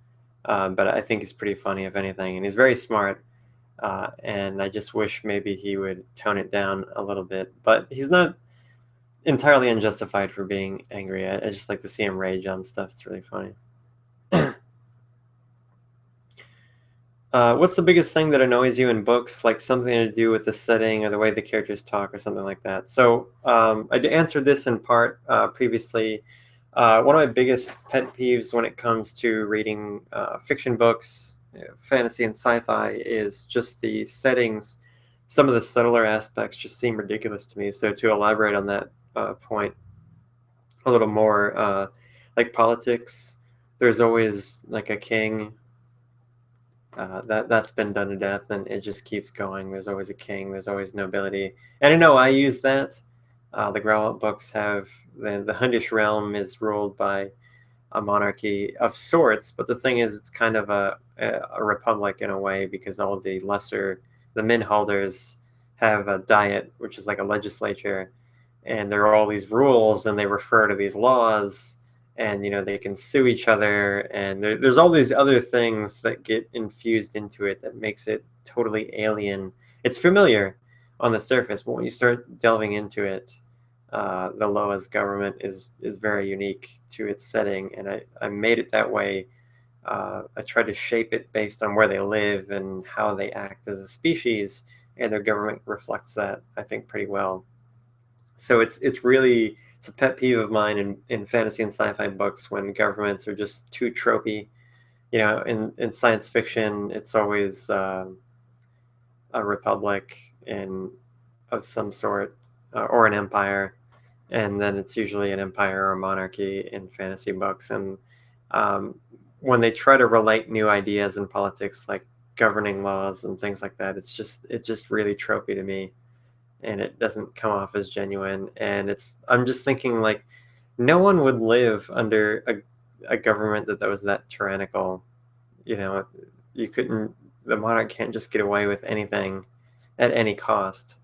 but I think he's pretty funny, if anything, and he's very smart. And I just wish maybe he would tone it down a little bit. But he's not entirely unjustified for being angry. I just like to see him rage on stuff. It's really funny. What's the biggest thing that annoys you in books? Like something to do with the setting or the way the characters talk or something like that. So I answered this in part previously. One of my biggest pet peeves when it comes to reading fiction books, fantasy and sci-fi, is just the settings. Some of the subtler aspects just seem ridiculous to me. So to elaborate on that point a little more, like politics, there's always like a king. That's been done to death, and it just keeps going. There's always a king. There's always nobility, and I know I use that. The Grauwelt books have the Hundish realm is ruled by a monarchy of sorts, but the thing is, it's kind of a republic in a way because all the the Minholders have a diet, which is like a legislature, and there are all these rules, and they refer to these laws, and they can sue each other, and there's all these other things that get infused into it that makes it totally alien. It's familiar on the surface, but when you start delving into it, the Loa's government is very unique to its setting, and I made it that way. I tried to shape it based on where they live and how they act as a species, and their government reflects that, I think, pretty well. So it's a pet peeve of mine in fantasy and sci-fi books when governments are just too tropey. In science fiction, it's always a republic of some sort, or an empire, and then it's usually an empire or a monarchy in fantasy books. And um, when they try to relate new ideas in politics, like governing laws and things like that, it's just really tropey to me, and it doesn't come off as genuine. And I'm just thinking, like, no one would live under a government that was that tyrannical. You know, you couldn't. The monarch can't just get away with anything at any cost.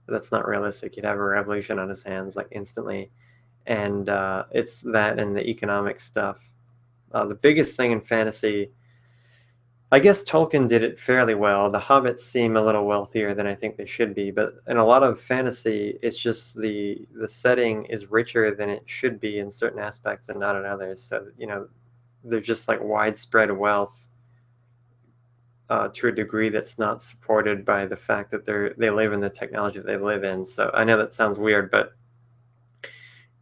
That's not realistic. You'd have a revolution on his hands like instantly. And it's that and the economic stuff. The biggest thing in fantasy, I guess Tolkien did it fairly well. The hobbits seem a little wealthier than I think they should be, but in a lot of fantasy, it's just the setting is richer than it should be in certain aspects and not in others. So, they're just like widespread wealth to a degree that's not supported by the fact that they live in the technology that they live in. So I know that sounds weird, but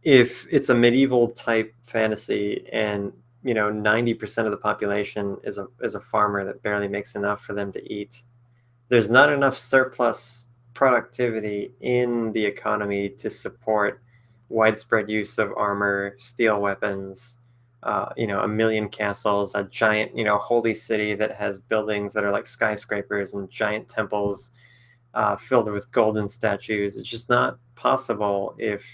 if it's a medieval type fantasy and 90% of the population is a farmer that barely makes enough for them to eat, there's not enough surplus productivity in the economy to support widespread use of armor, steel weapons, a million castles, a giant, holy city that has buildings that are like skyscrapers and giant temples filled with golden statues. It's just not possible if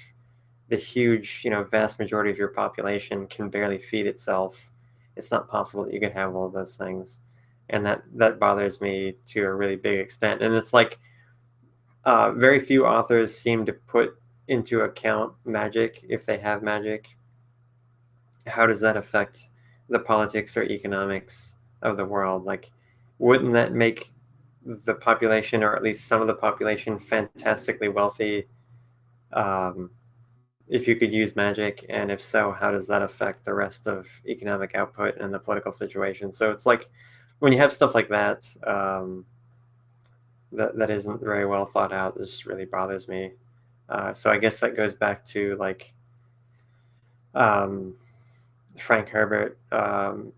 the huge, vast majority of your population can barely feed itself. It's not possible that you can have all of those things. And that bothers me to a really big extent. And it's like very few authors seem to put into account magic if they have magic. How does that affect the politics or economics of the world? Like, wouldn't that make the population, or at least some of the population, fantastically wealthy if you could use magic? And if so, how does that affect the rest of economic output and the political situation? So it's like when you have stuff like that, that isn't very well thought out, this just really bothers me. So I guess that goes back to like Frank Herbert.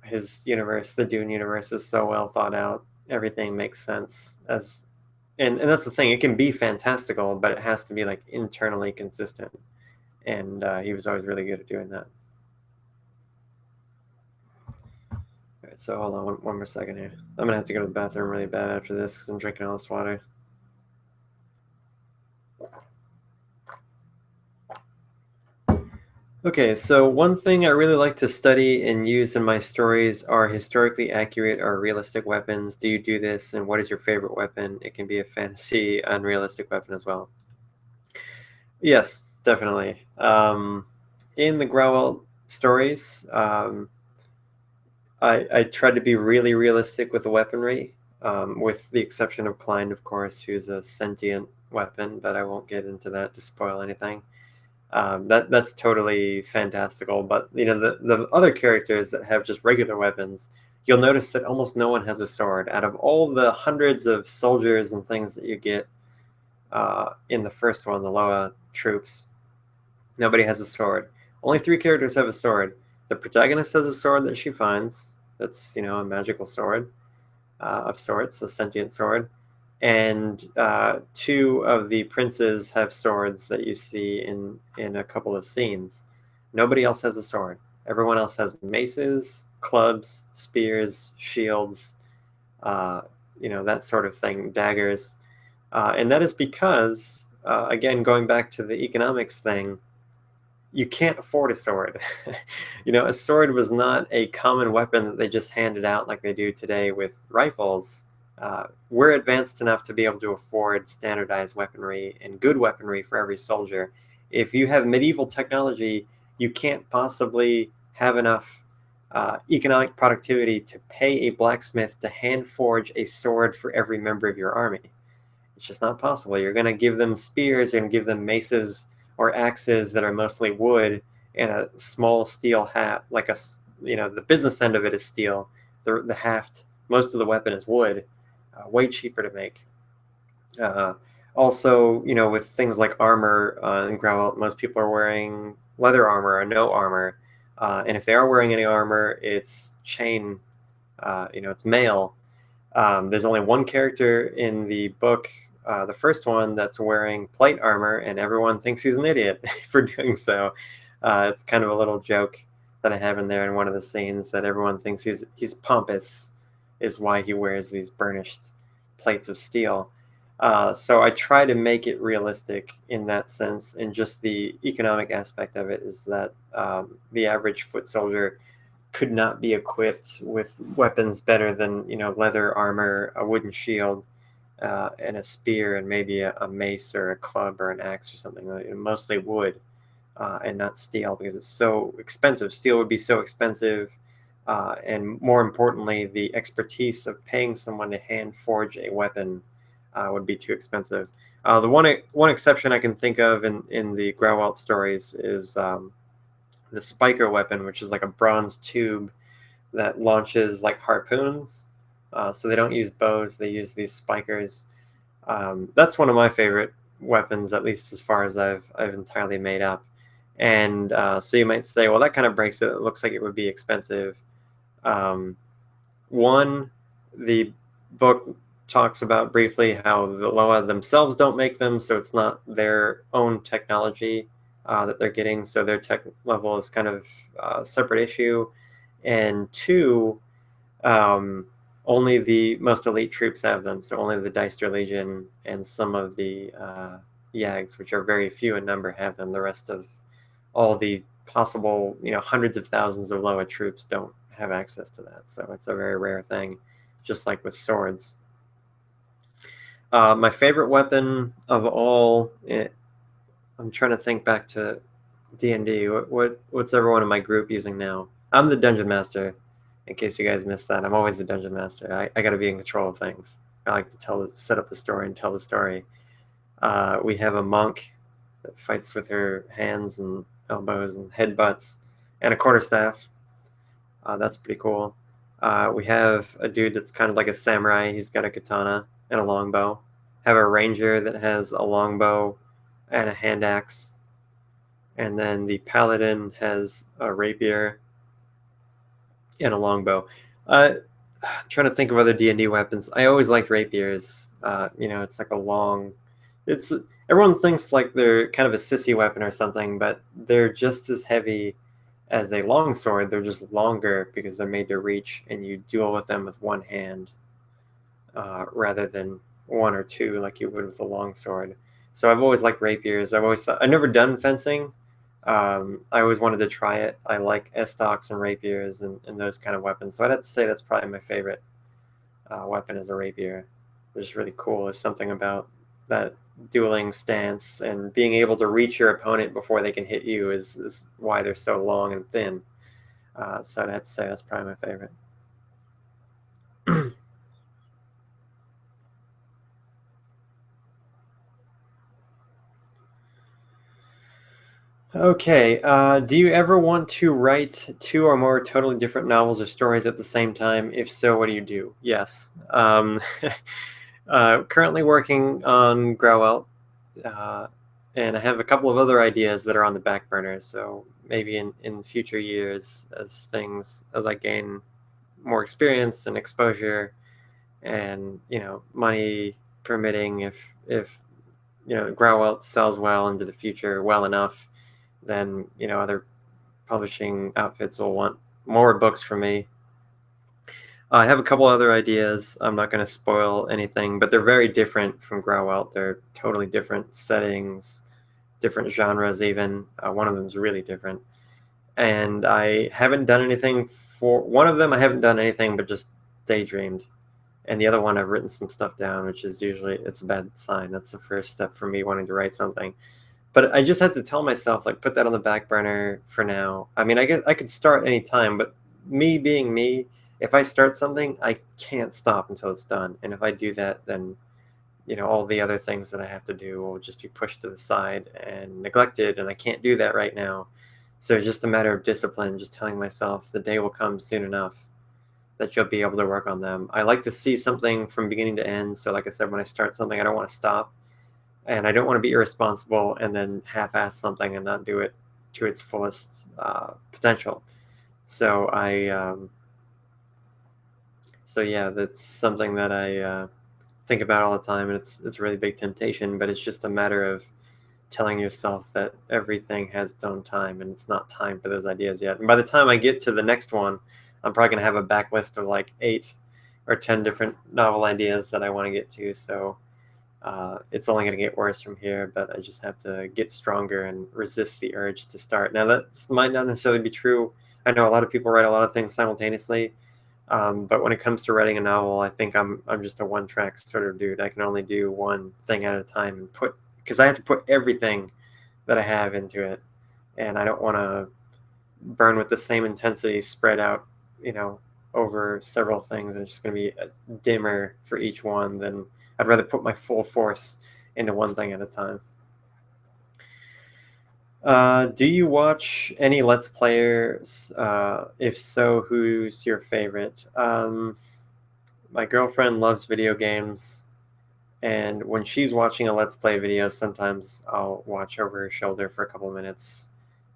His universe, the Dune universe, is so well thought out. Everything makes sense and that's the thing. It can be fantastical, but it has to be like internally consistent. and he was always really good at doing that. All right, so hold on one more second here. I'm gonna have to go to the bathroom really bad after this because I'm drinking all this water. Okay, so one thing I really like to study and use in my stories are historically accurate or realistic weapons. Do you do this, and what is your favorite weapon? It can be a fantasy, unrealistic weapon as well. Yes, definitely. In the Grauwelt stories, I tried to be really realistic with the weaponry, with the exception of Klein, of course, who's a sentient weapon, but I won't get into that to spoil anything. That's totally fantastical. But the other characters that have just regular weapons, you'll notice that almost no one has a sword. Out of all the hundreds of soldiers and things that you get in the first one, the Loa troops, nobody has a sword. Only three characters have a sword. The protagonist has a sword that she finds. That's a magical sword of sorts, a sentient sword. And two of the princes have swords that you see in a couple of scenes. Nobody else has a sword. Everyone else has maces, clubs, spears, shields, uh, that sort of thing, daggers. And that is because, again, going back to the economics thing, you can't afford a sword. A sword was not a common weapon that they just handed out like they do today with rifles. We're advanced enough to be able to afford standardized weaponry and good weaponry for every soldier. If you have medieval technology, you can't possibly have enough economic productivity to pay a blacksmith to hand forge a sword for every member of your army. It's just not possible. You're going to give them spears, you're going to give them maces or axes that are mostly wood and a small steel haft. Like the business end of it is steel. The haft, most of the weapon is wood, way cheaper to make. Uh, Also, with things like armor in Grauwelt, most people are wearing leather armor or no armor. And if they are wearing any armor, it's chain, it's mail. There's only one character in the book, the first one, that's wearing plate armor, and everyone thinks he's an idiot for doing so. It's kind of a little joke that I have in there in one of the scenes that everyone thinks he's pompous, is why he wears these burnished plates of steel. So I try to make it realistic in that sense, and just the economic aspect of it is that the average foot soldier could not be equipped with weapons better than leather armor, a wooden shield, and a spear, and maybe a mace or a club or an axe or something. Mostly wood and not steel, because it's so expensive. Steel would be so expensive, and more importantly, the expertise of paying someone to hand forge a weapon would be too expensive. The one exception I can think of in the Grauwelt stories is the spiker weapon, which is like a bronze tube that launches like harpoons. So they don't use bows; they use these spikers. That's one of my favorite weapons, at least as far as I've entirely made up. And so you might say, well, that kind of breaks it. It looks like it would be expensive. Um, One, the book talks about briefly how the Loa themselves don't make them, so it's not their own technology that they're getting. So their tech level is kind of a separate issue. And two, um, only the most elite troops have them. So only the Deister Legion and some of the Yags, which are very few in number, have them. The rest of all the possible, hundreds of thousands of Loa troops don't have access to that. So it's a very rare thing, just like with swords. My favorite weapon of all, I'm trying to think back to D&D. What's everyone in my group using now? I'm the dungeon master. In case you guys missed that, I'm always the dungeon master. I got to be in control of things. I like to set up the story and tell the story. We have a monk that fights with her hands and elbows and headbutts, and a quarterstaff. That's pretty cool. We have a dude that's kind of like a samurai. He's got a katana and a longbow. Have a ranger that has a longbow and a hand axe. And then the paladin has a rapier and a longbow. I'm trying to think of other D&D weapons. I always liked rapiers. It's like a long It's everyone thinks like they're kind of a sissy weapon or something, but they're just as heavy as a longsword. They're just longer because they're made to reach, and you duel with them with one hand rather than one or two like you would with a longsword. So I've always liked rapiers. I've always thought I've never done fencing. I always wanted to try it. I like estocks and rapiers and those kind of weapons. So I'd have to say that's probably my favorite weapon is a rapier. It's really cool. There's something about that dueling stance and being able to reach your opponent before they can hit you is why they're so long and thin. So I'd have to say that's probably my favorite. Okay. Do you ever want to write two or more totally different novels or stories at the same time? If so, what do you do? Yes. Currently working on Grauwelt, uh, and I have a couple of other ideas that are on the back burner. So maybe in future years, as I gain more experience and exposure, and money permitting, if Grauwelt sells well into the future well enough, then other publishing outfits will want more books from me. I have a couple other ideas. I'm not going to spoil anything, but they're very different from Grauwelt. They're totally different settings, different genres even. One of them is really different. And I haven't done anything for one of them. I haven't done anything but just daydreamed. And the other one, I've written some stuff down, which is usually it's a bad sign. That's the first step for me wanting to write something. But I just have to tell myself, like, put that on the back burner for now. I mean, I guess I could start anytime, but me being me, if I start something, I can't stop until it's done. And if I do that, then all the other things that I have to do will just be pushed to the side and neglected, and I can't do that right now. So it's just a matter of discipline, just telling myself the day will come soon enough that you'll be able to work on them. I like to see something from beginning to end. So, like I said, when I start something, I don't want to stop, and I don't want to be irresponsible and then half-ass something and not do it to its fullest potential. So so yeah, that's something that I think about all the time, and it's a really big temptation. But it's just a matter of telling yourself that everything has its own time, and it's not time for those ideas yet. And by the time I get to the next one, I'm probably gonna have a backlist of like 8 or 10 different novel ideas that I want to get to. So it's only going to get worse from here, but I just have to get stronger and resist the urge to start. Now, that might not necessarily be true. I know a lot of people write a lot of things simultaneously, but when it comes to writing a novel, I think I'm just a one-track sort of dude. I can only do one thing at a time and because I have to put everything that I have into it, and I don't want to burn with the same intensity spread out, you know, over several things, and it's just going to be dimmer for each one. Then I'd rather put my full force into one thing at a time. Do you watch any Let's Players? If so, who's your favorite? My girlfriend loves video games, and when she's watching a Let's Play video, sometimes I'll watch over her shoulder for a couple minutes.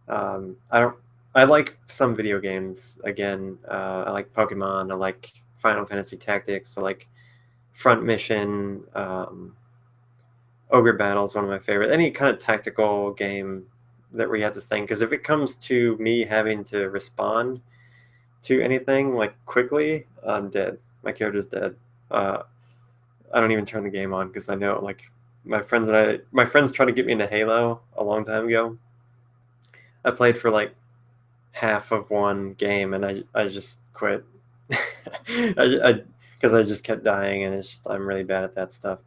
I don't. I like some video games. Again, I like Pokemon. I like Final Fantasy Tactics. I like Front Mission. Ogre Battle is one of my favorite. Any kind of tactical game that we have to think. Because if it comes to me having to respond to anything like quickly, I'm dead. My character's dead. Uh, I don't even turn the game on because I know like my friends tried to get me into Halo a long time ago. I played for like half of one game and I just quit. I because I just kept dying, and I'm really bad at that stuff.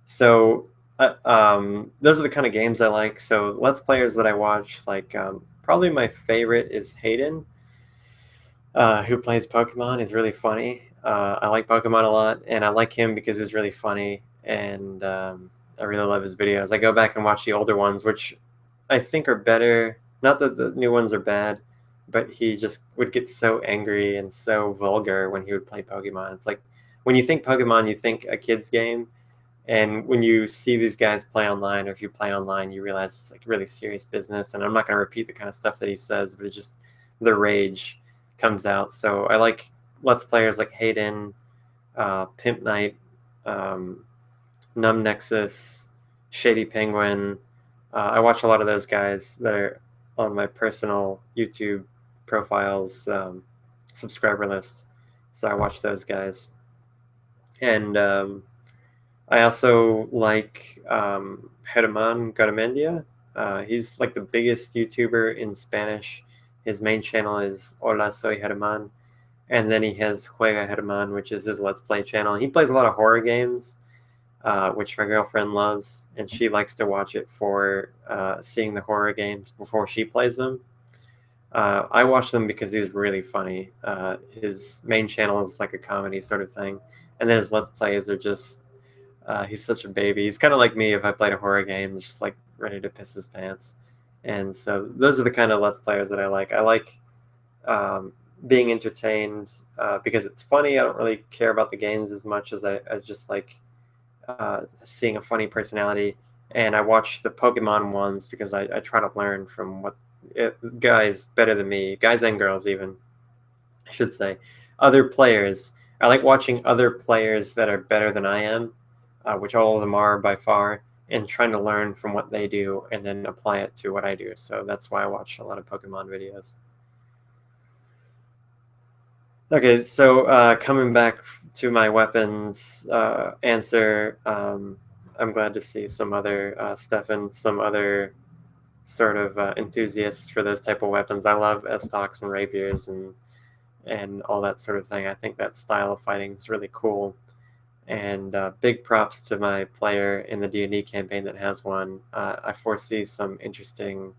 So those are the kind of games I like. So Let's Players that I watch, like probably my favorite is Hayden, who plays Pokemon. He's really funny. I like Pokemon a lot, and I like him because he's really funny, and I really love his videos. I go back and watch the older ones, which I think are better. Not that the new ones are bad, but he just would get so angry and so vulgar when he would play Pokemon. It's like when you think Pokemon, you think a kid's game, and when you see these guys play online, or if you play online, you realize it's like really serious business. And I'm not going to repeat the kind of stuff that he says, but it just the rage comes out. So I like Let's Players like Hayden, Pimp Knight, Numb Nexus. Shady Penguin. I watch a lot of those guys that are on my personal YouTube profiles subscriber list. So I watch those guys. And I also like Herman Garmendia. He's like the biggest YouTuber in Spanish. His main channel is Hola Soy Herman. And then he has Juega Herman, which is his Let's Play channel. He plays a lot of horror games, which my girlfriend loves, and she likes to watch it for seeing the horror games before she plays them. I watch them because he's really funny. His main channel is like a comedy sort of thing, and then his Let's Plays are just he's such a baby. He's kind of like me if I played a horror game, just like ready to piss his pants. And so those are the kind of Let's Players that I like. I like being entertained because it's funny. I don't really care about the games as much as I just like seeing a funny personality. And I watch the Pokemon ones because I try to learn from guys better than me, guys and girls even, I should say, other players. I like watching other players that are better than I am, which all of them are by far, and trying to learn from what they do and then apply it to what I do. So that's why I watch a lot of Pokemon videos. Okay, so coming back to my weapons answer, I'm glad to see some other Stefan, some other sort of enthusiasts for those type of weapons. I love estocs and rapiers and all that sort of thing. I think that style of fighting is really cool. And big props to my player in the D&D campaign that has one. I foresee some interesting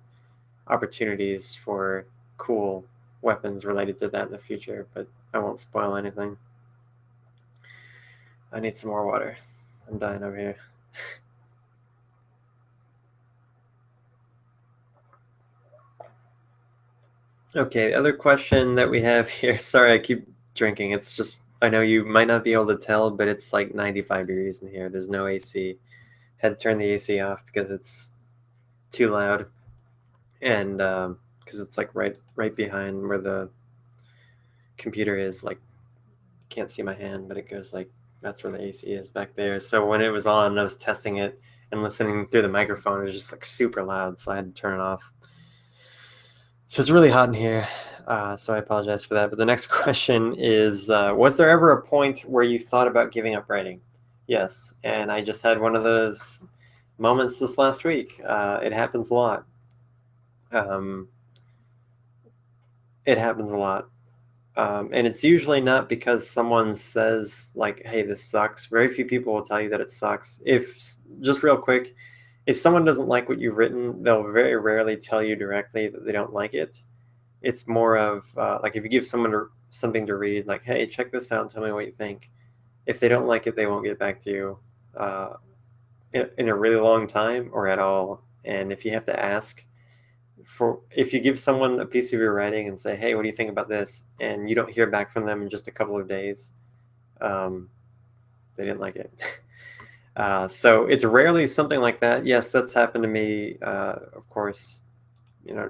opportunities for cool weapons related to that in the future, but I won't spoil anything. I need some more water. I'm dying over here. Okay, the other question that we have here. Sorry, I keep drinking. It's just, I know you might not be able to tell, but it's like 95 degrees in here. There's no AC. Had to turn the AC off because it's too loud, and because it's like right behind where the computer is. Like, can't see my hand, but it goes like that's where the AC is back there. So when it was on, I was testing it and listening through the microphone. It was just like super loud, so I had to turn it off. So it's really hot in here. So I apologize for that. But the next question is, was there ever a point where you thought about giving up writing? Yes, and I just had one of those moments this last week. It happens a lot. Um, it happens a lot. And it's usually not because someone says, like, hey, this sucks. Very few people will tell you that it sucks. Just real quick, if someone doesn't like what you've written, they'll very rarely tell you directly that they don't like it. It's more of like if you give someone something to read, like, hey, check this out and tell me what you think. If they don't like it, they won't get back to you uh, in a really long time or at all. And if you have to ask, if you give someone a piece of your writing and say, hey, what do you think about this, and you don't hear back from them in just a couple of days, um, they didn't like it. So it's rarely something like that. Yes, that's happened to me. Of course, you know,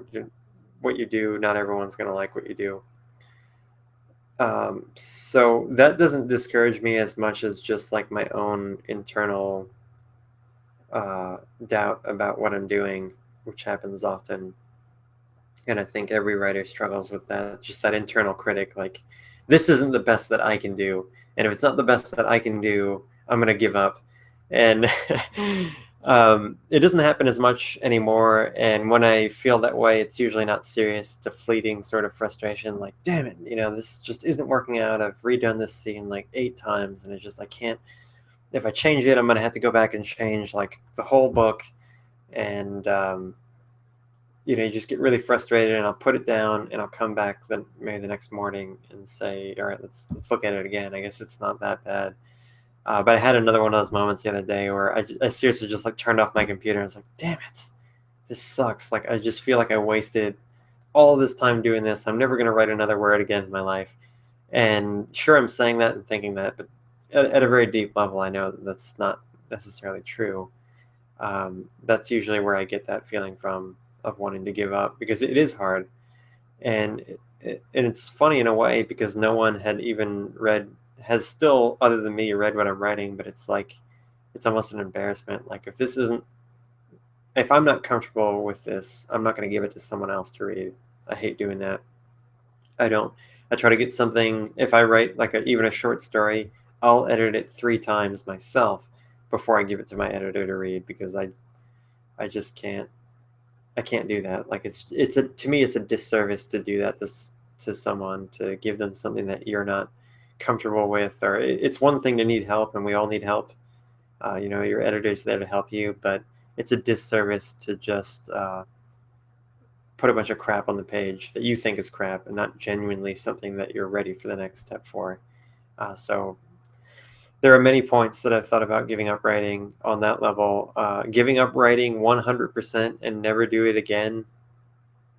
what you do, not everyone's going to like what you do. So that doesn't discourage me as much as just like my own internal doubt about what I'm doing, which happens often. And I think every writer struggles with that, just that internal critic, like, this isn't the best that I can do. And if it's not the best that I can do, I'm going to give up. And it doesn't happen as much anymore. And when I feel that way, it's usually not serious. It's a fleeting sort of frustration, like, damn it, this just isn't working out. I've redone this scene like 8 times, and I can't, if I change it, I'm going to have to go back and change like the whole book. And, you just get really frustrated, and I'll put it down, and I'll come back maybe the next morning and say, all right, let's look at it again. I guess it's not that bad. But I had another one of those moments the other day where I seriously just like turned off my computer and was like, damn it, this sucks. Like, I just feel like I wasted all this time doing this. I'm never going to write another word again in my life. And sure, I'm saying that and thinking that, but at a very deep level, I know that that's not necessarily true. That's usually where I get that feeling from, of wanting to give up, because it is hard. And and it's funny in a way, because no one has still, other than me, read what I'm writing. But it's like it's almost an embarrassment. Like if I'm not comfortable with this, I'm not going to give it to someone else to read. I hate doing that. I don't. I try to get something. If I write like even a short story, I'll edit it 3 times myself before I give it to my editor to read, because I just can't. I can't do that. Like to me it's a disservice to do that to someone, to give them something that you're not comfortable with. Or it's one thing to need help, and we all need help. Your editor's there to help you, but it's a disservice to just put a bunch of crap on the page that you think is crap and not genuinely something that you're ready for the next step for. So there are many points that I've thought about giving up writing on that level. Giving up writing 100% and never do it again,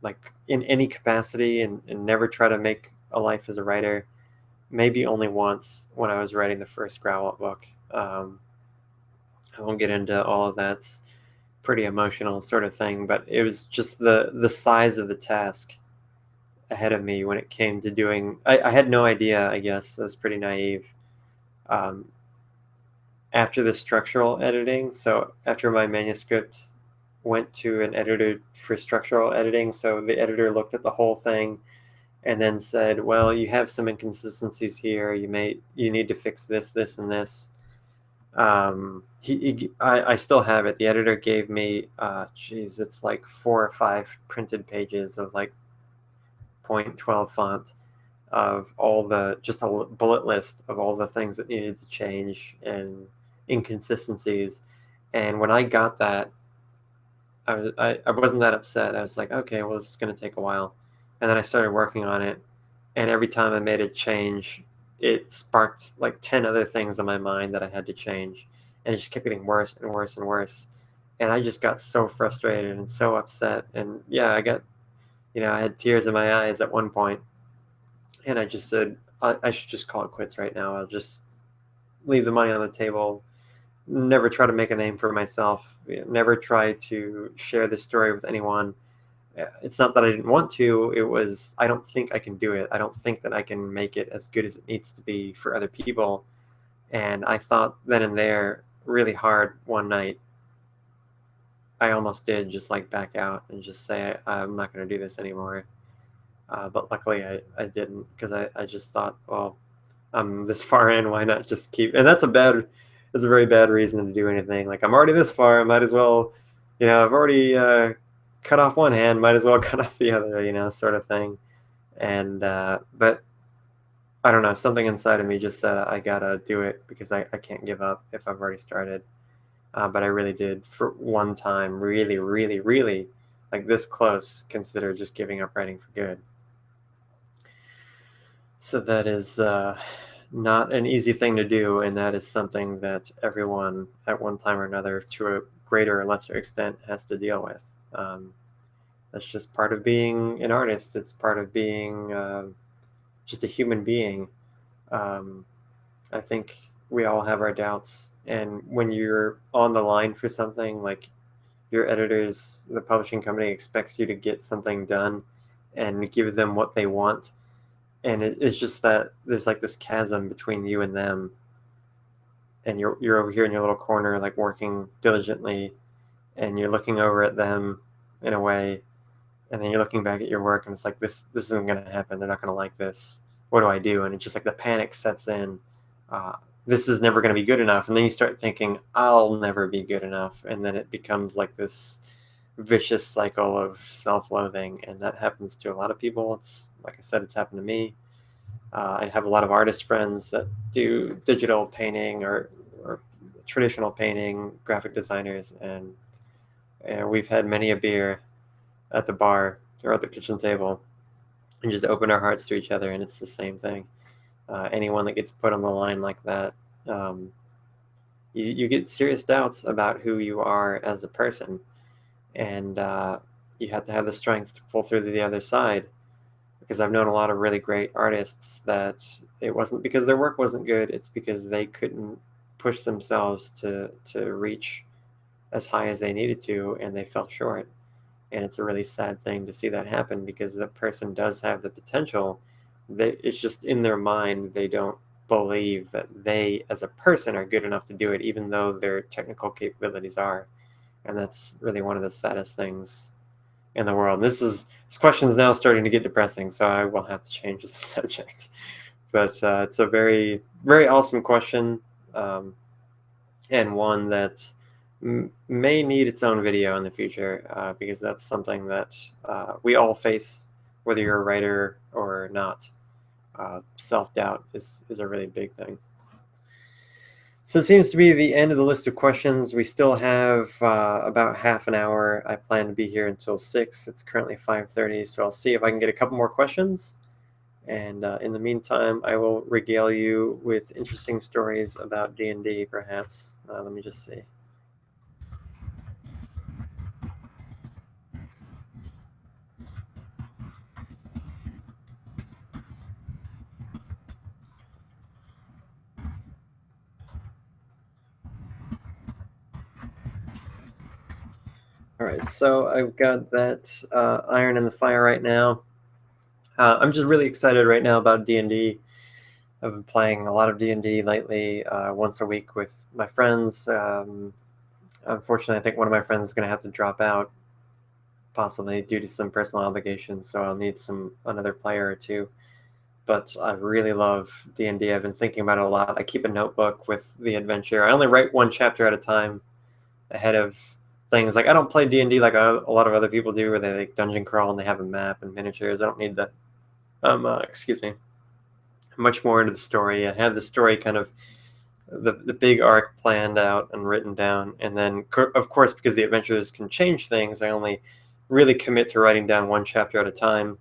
like in any capacity, and never try to make a life as a writer. Maybe only once, when I was writing the first Grauwelt book. I won't get into all of that. It's pretty emotional sort of thing, but it was just the size of the task ahead of me when it came to doing. I had no idea, I guess. I was pretty naive. Um, After the structural editing, so after my manuscript went to an editor for structural editing, so the editor looked at the whole thing and then said, well, you have some inconsistencies here. You need to fix this, and this. I still have it. The editor gave me, it's like 4 or 5 printed pages of like 0.12 font of just a bullet list of all the things that needed to change and inconsistencies. And when I got that, I wasn't that upset. I was like, okay, well, this is going to take a while. And then I started working on it. And every time I made a change, it sparked like 10 other things on my mind that I had to change. And it just kept getting worse and worse and worse. And I just got so frustrated and so upset. And yeah, I had tears in my eyes at one point. And I just said, I should just call it quits right now. I'll just leave the money on the table. Never try to make a name for myself. Never try to share this story with anyone. It's not that I didn't want to. It was, I don't think I can do it. I don't think that I can make it as good as it needs to be for other people. And I thought then and there really hard one night. I almost did just like back out and just say, I'm not going to do this anymore. But luckily I didn't, because I just thought, well, I'm this far in, why not just keep? And that's a very bad reason to do anything. Like, I'm already this far, I might as well, I've already cut off one hand, might as well cut off the other, sort of thing. And but I don't know, something inside of me just said I gotta do it, because I can't give up if I've already started. But I really did, for one time, really, really, really, like this close, consider just giving up writing for good. So that is not an easy thing to do, and that is something that everyone at one time or another, to a greater or lesser extent, has to deal with. That's just part of being an artist. It's part of being just a human being. Um, I think we all have our doubts, and when you're on the line for something, like your editors, the publishing company expects you to get something done and give them what they want, and it's just that there's like this chasm between you and them, and you're over here in your little corner, like working diligently, and you're looking over at them in a way, and then you're looking back at your work, and it's like, this isn't going to happen. They're not going to like this. What do I do? And it's just like the panic sets in. This is never going to be good enough. And then you start thinking, I'll never be good enough. And then it becomes like this vicious cycle of self-loathing. And that happens to a lot of people. It's, like I said, it's happened to me. I have a lot of artist friends that do digital painting or traditional painting, graphic designers, and we've had many a beer at the bar or at the kitchen table and just open our hearts to each other, and it's the same thing. Anyone that gets put on the line like that, you get serious doubts about who you are as a person, and you have to have the strength to pull through to the other side. Because I've known a lot of really great artists that it wasn't because their work wasn't good, it's because they couldn't push themselves to reach as high as they needed to, and they fell short. And it's a really sad thing to see that happen, because the person does have the potential. It's just in their mind, they don't believe that they, as a person, are good enough to do it, even though their technical capabilities are. And that's really one of the saddest things in the world. And this question is now starting to get depressing, so I will have to change the subject. But it's a very, very awesome question, and one that may need its own video in the future, because that's something that we all face, whether you're a writer or not. Self-doubt is a really big thing. So it seems to be the end of the list of questions. We still have about half an hour. I plan to be here until 6. It's currently 5:30, so I'll see if I can get a couple more questions. And in the meantime, I will regale you with interesting stories about D&D, perhaps. Let me just see. All right, so I've got that iron in the fire right now. I'm just really excited right now about D&D. I've been playing a lot of D&D lately, once a week with my friends. Unfortunately, I think one of my friends is going to have to drop out, possibly due to some personal obligations, so I'll need another player or two. But I really love D&D. I've been thinking about it a lot. I keep a notebook with the adventure. I only write one chapter at a time ahead of things. Like, I don't play D&D like a lot of other people do, where they like dungeon crawl and they have a map and miniatures. I don't need that. Excuse me. I'm much more into the story. I have the story kind of the big arc planned out and written down, and then of course, because the adventures can change things, I only really commit to writing down one chapter at a time,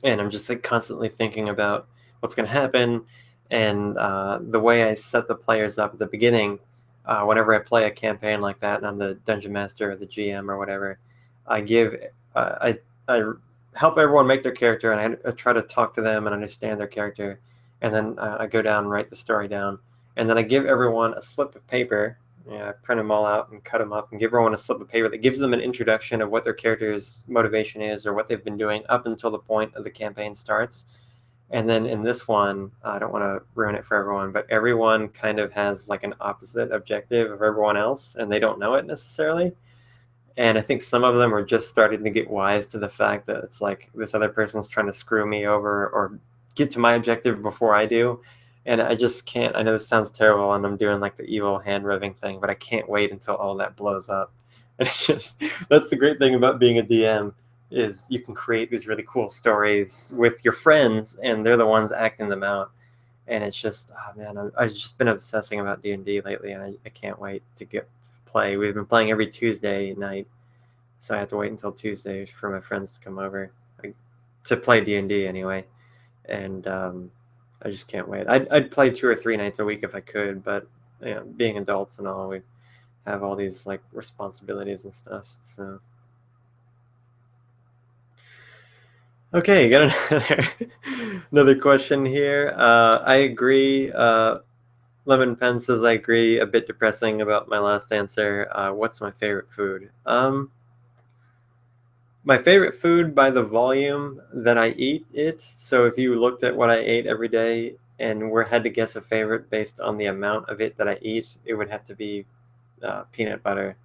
and I'm just like constantly thinking about what's going to happen. And the way I set the players up at the beginning, whenever I play a campaign like that and I'm the dungeon master or the GM or whatever, I give I help everyone make their character, and I try to talk to them and understand their character, and then I go down and write the story down, and then I give everyone a slip of paper. Yeah, I print them all out and cut them up and give everyone a slip of paper that gives them an introduction of what their character's motivation is or what they've been doing up until the point of the campaign starts. And then in this one, I don't want to ruin it for everyone, but everyone kind of has like an opposite objective of everyone else, and they don't know it necessarily. And I think some of them are just starting to get wise to the fact that it's like this other person's trying to screw me over or get to my objective before I do. And I just can't. I know this sounds terrible, and I'm doing like the evil hand rubbing thing, but I can't wait until all that blows up. And it's just that's the great thing about being a DM, is you can create these really cool stories with your friends, and they're the ones acting them out. And it's just, oh man, I've just been obsessing about D&D lately, and I can't wait to get play. We've been playing every Tuesday night, so I have to wait until Tuesday for my friends to come over, like, to play D&D anyway. And I just can't wait. I'd play 2 or 3 nights a week if I could, but you know, being adults and all, we have all these like responsibilities and stuff. So okay, got another question here. I agree. Lemon Pen says I agree. A bit depressing about my last answer. What's my favorite food? My favorite food by the volume that I eat it. So if you looked at what I ate every day and had to guess a favorite based on the amount of it that I eat, it would have to be peanut butter.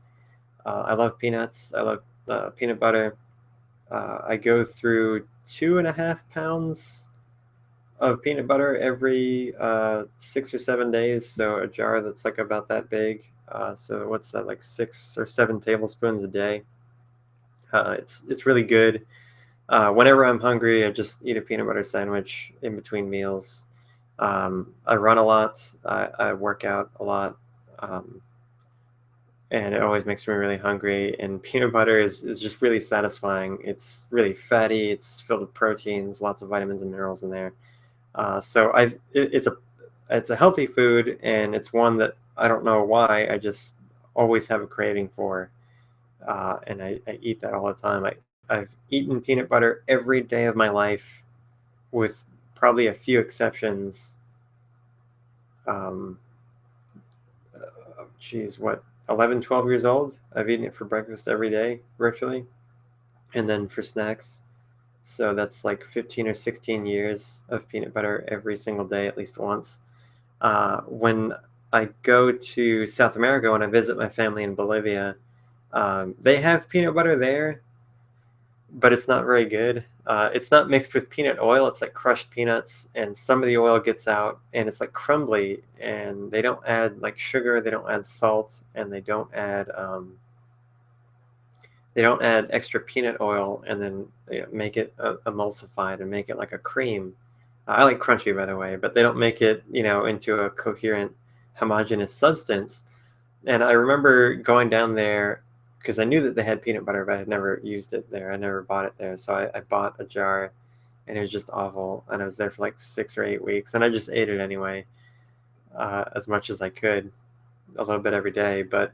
I love peanuts. I love peanut butter. I go through 2.5 pounds of peanut butter every 6 or 7 days. So a jar that's like about that big. So what's that, like 6 or 7 tablespoons a day? It's really good. Whenever I'm hungry, I just eat a peanut butter sandwich in between meals. I run a lot. I work out a lot. And it always makes me really hungry. And peanut butter is just really satisfying. It's really fatty. It's filled with proteins, lots of vitamins and minerals in there. So it's a healthy food, and it's one that I don't know why I just always have a craving for, and I eat that all the time. I've eaten peanut butter every day of my life, with probably a few exceptions. Um, Geez, what, 11, 12 years old? I've eaten it for breakfast every day, virtually, and then for snacks. So that's like 15 or 16 years of peanut butter every single day, at least once. When I go to South America, when I visit my family in Bolivia, they have peanut butter there, but it's not very good. It's not mixed with peanut oil. It's like crushed peanuts, and some of the oil gets out, and it's like crumbly. And they don't add like sugar, they don't add salt, and they don't add extra peanut oil, and then make it emulsified and make it like a cream. I like crunchy, by the way, but they don't make it into a coherent, homogeneous substance. And I remember going down there because I knew that they had peanut butter, but I had never used it there. I never bought it there. So I bought a jar and it was just awful. And I was there for like 6 or 8 weeks and I just ate it anyway, as much as I could, a little bit every day. But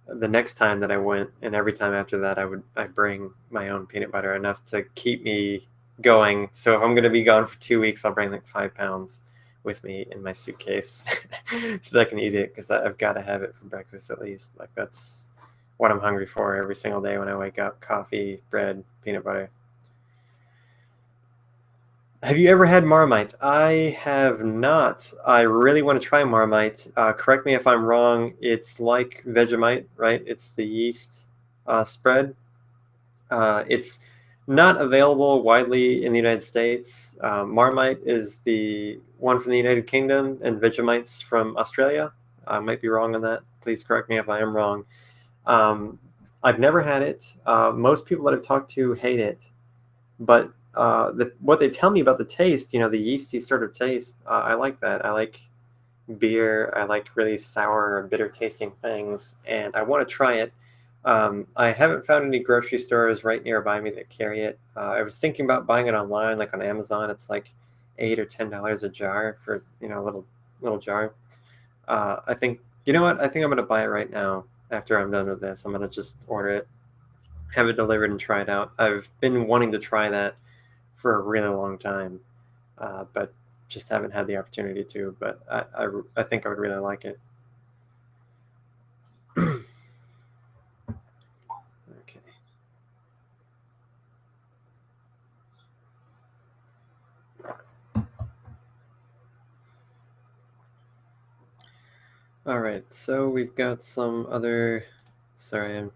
the next time that I went, and every time after that, I bring my own peanut butter, enough to keep me going. So if I'm going to be gone for 2 weeks, I'll bring like 5 pounds with me in my suitcase so that I can eat it, because I've got to have it for breakfast at least. Like that's what I'm hungry for every single day when I wake up: coffee, bread, peanut butter. Have you ever had Marmite? I have not. I really want to try Marmite. Correct me if I'm wrong. It's like Vegemite, right? It's the yeast spread. It's not available widely in the United States. Marmite is the one from the United Kingdom, and Vegemite's from Australia. I might be wrong on that. Please correct me if I am wrong. Um, I've never had it. Most people that I've talked to hate it, but what they tell me about the taste, the yeasty sort of taste, I like that. I like beer. I like really sour or bitter tasting things, and I want to try it. I haven't found any grocery stores right nearby me that carry it. I was thinking about buying it online, like on Amazon. It's like $8 or $10 a jar for a little jar. I think you know what? I think I'm gonna buy it right now. After I'm done with this, I'm gonna just order it, have it delivered, and try it out. I've been wanting to try that for a really long time, but just haven't had the opportunity to. But I think I would really like it. Okay. All right. So we've got some other. Sorry, I'm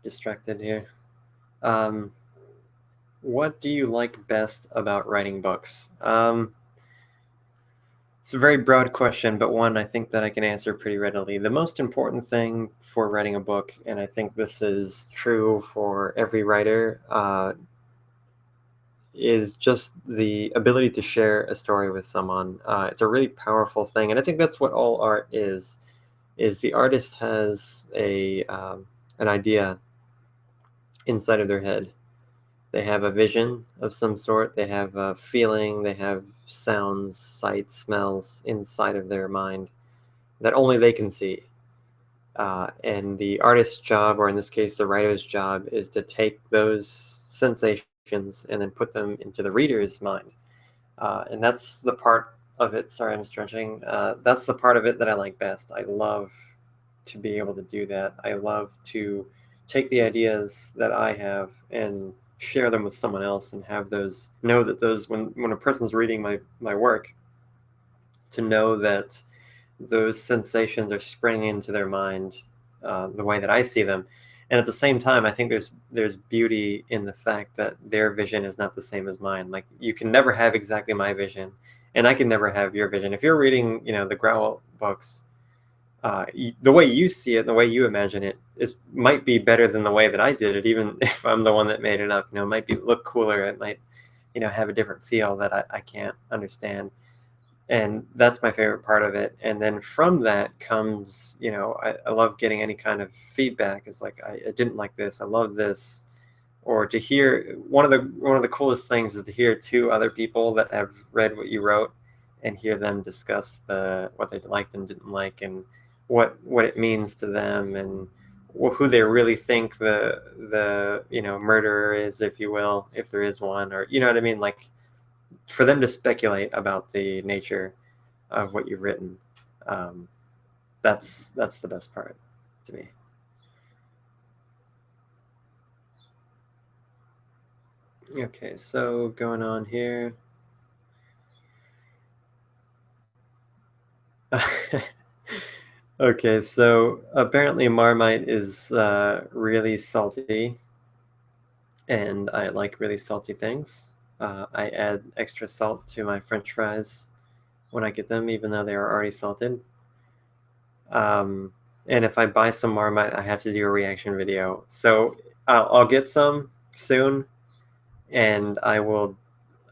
distracted here. Um, what do you like best about writing books? It's a very broad question, but one I think that I can answer pretty readily. The most important thing for writing a book, and I think this is true for every writer, is just the ability to share a story with someone. It's a really powerful thing, and I think that's what all art is. Is the artist has an idea inside of their head. They have a vision of some sort. They have a feeling. They have sounds, sights, smells inside of their mind that only they can see. And the artist's job, or in this case, the writer's job, is to take those sensations and then put them into the reader's mind. And that's the part of it. Sorry, I'm stretching. That's the part of it that I like best. I love to be able to do that. I love to take the ideas that I have and share them with someone else, and have those know that those when a person's reading my work, to know that those sensations are springing into their mind the way that I see them. And at the same time, I think there's beauty in the fact that their vision is not the same as mine. Like you can never have exactly my vision, and I can never have your vision. If you're reading, the Grauwelt books, the way you see it, the way you imagine it, is might be better than the way that I did it. Even if I'm the one that made it up, it might look cooler. It might, have a different feel that I can't understand, and that's my favorite part of it. And then from that comes, I love getting any kind of feedback. It's like I didn't like this, I love this. Or to hear, one of the coolest things is to hear two other people that have read what you wrote, and hear them discuss what they liked and didn't like, and what it means to them, and who they really think the murderer is, if you will, if there is one, or you know what I mean, like for them to speculate about the nature of what you've written. Um, that's the best part to me. Okay, so going on here. Okay, so apparently Marmite is really salty, and I like really salty things. I add extra salt to my French fries when I get them, even though they are already salted. Um, and if I buy some Marmite, I have to do a reaction video. So I'll get some soon, and I will,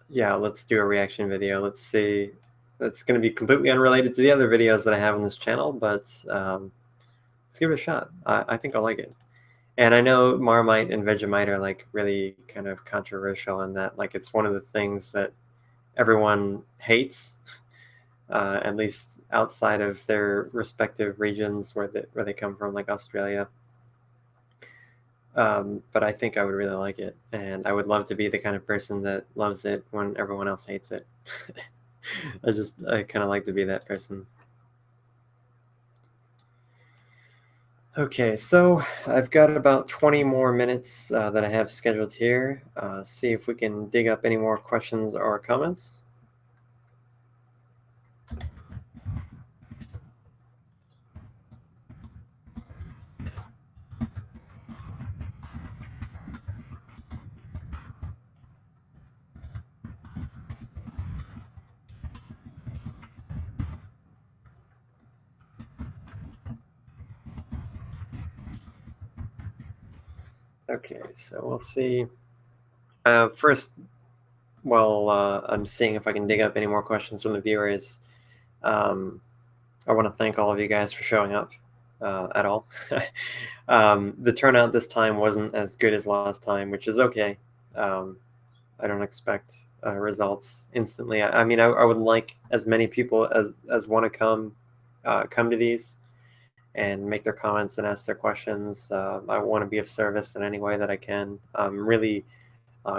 yeah, let's do a reaction video. Let's see. That's going to be completely unrelated to the other videos that I have on this channel, but let's give it a shot. I think I'll like it. And I know Marmite and Vegemite are like really kind of controversial in that, like, it's one of the things that everyone hates, at least outside of their respective regions where they come from, like Australia. But I think I would really like it, and I would love to be the kind of person that loves it when everyone else hates it. I kind of like to be that person. Okay, so I've got about 20 more minutes that I have scheduled here. See if we can dig up any more questions or comments. Okay, so we'll see. First, while I'm seeing if I can dig up any more questions from the viewers, um, I want to thank all of you guys for showing up at all. The turnout this time wasn't as good as last time, which is okay. Um, I don't expect results instantly. I mean, I would like as many people as want to come to these and make their comments and ask their questions. I want to be of service in any way that I can. I'm really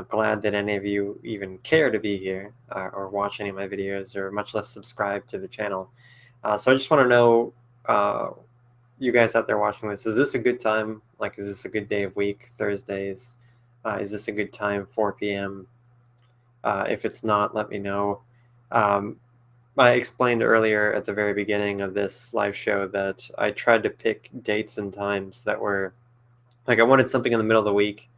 glad that any of you even care to be here or watch any of my videos or much less subscribe to the channel. So I just want to know, uh, you guys out there watching this, is this a good time? Like, is this a good day of week, Thursdays? Is this a good time, 4 p.m.? If it's not, let me know. Um, I explained earlier at the very beginning of this live show that I tried to pick dates and times that were, like, I wanted something in the middle of the week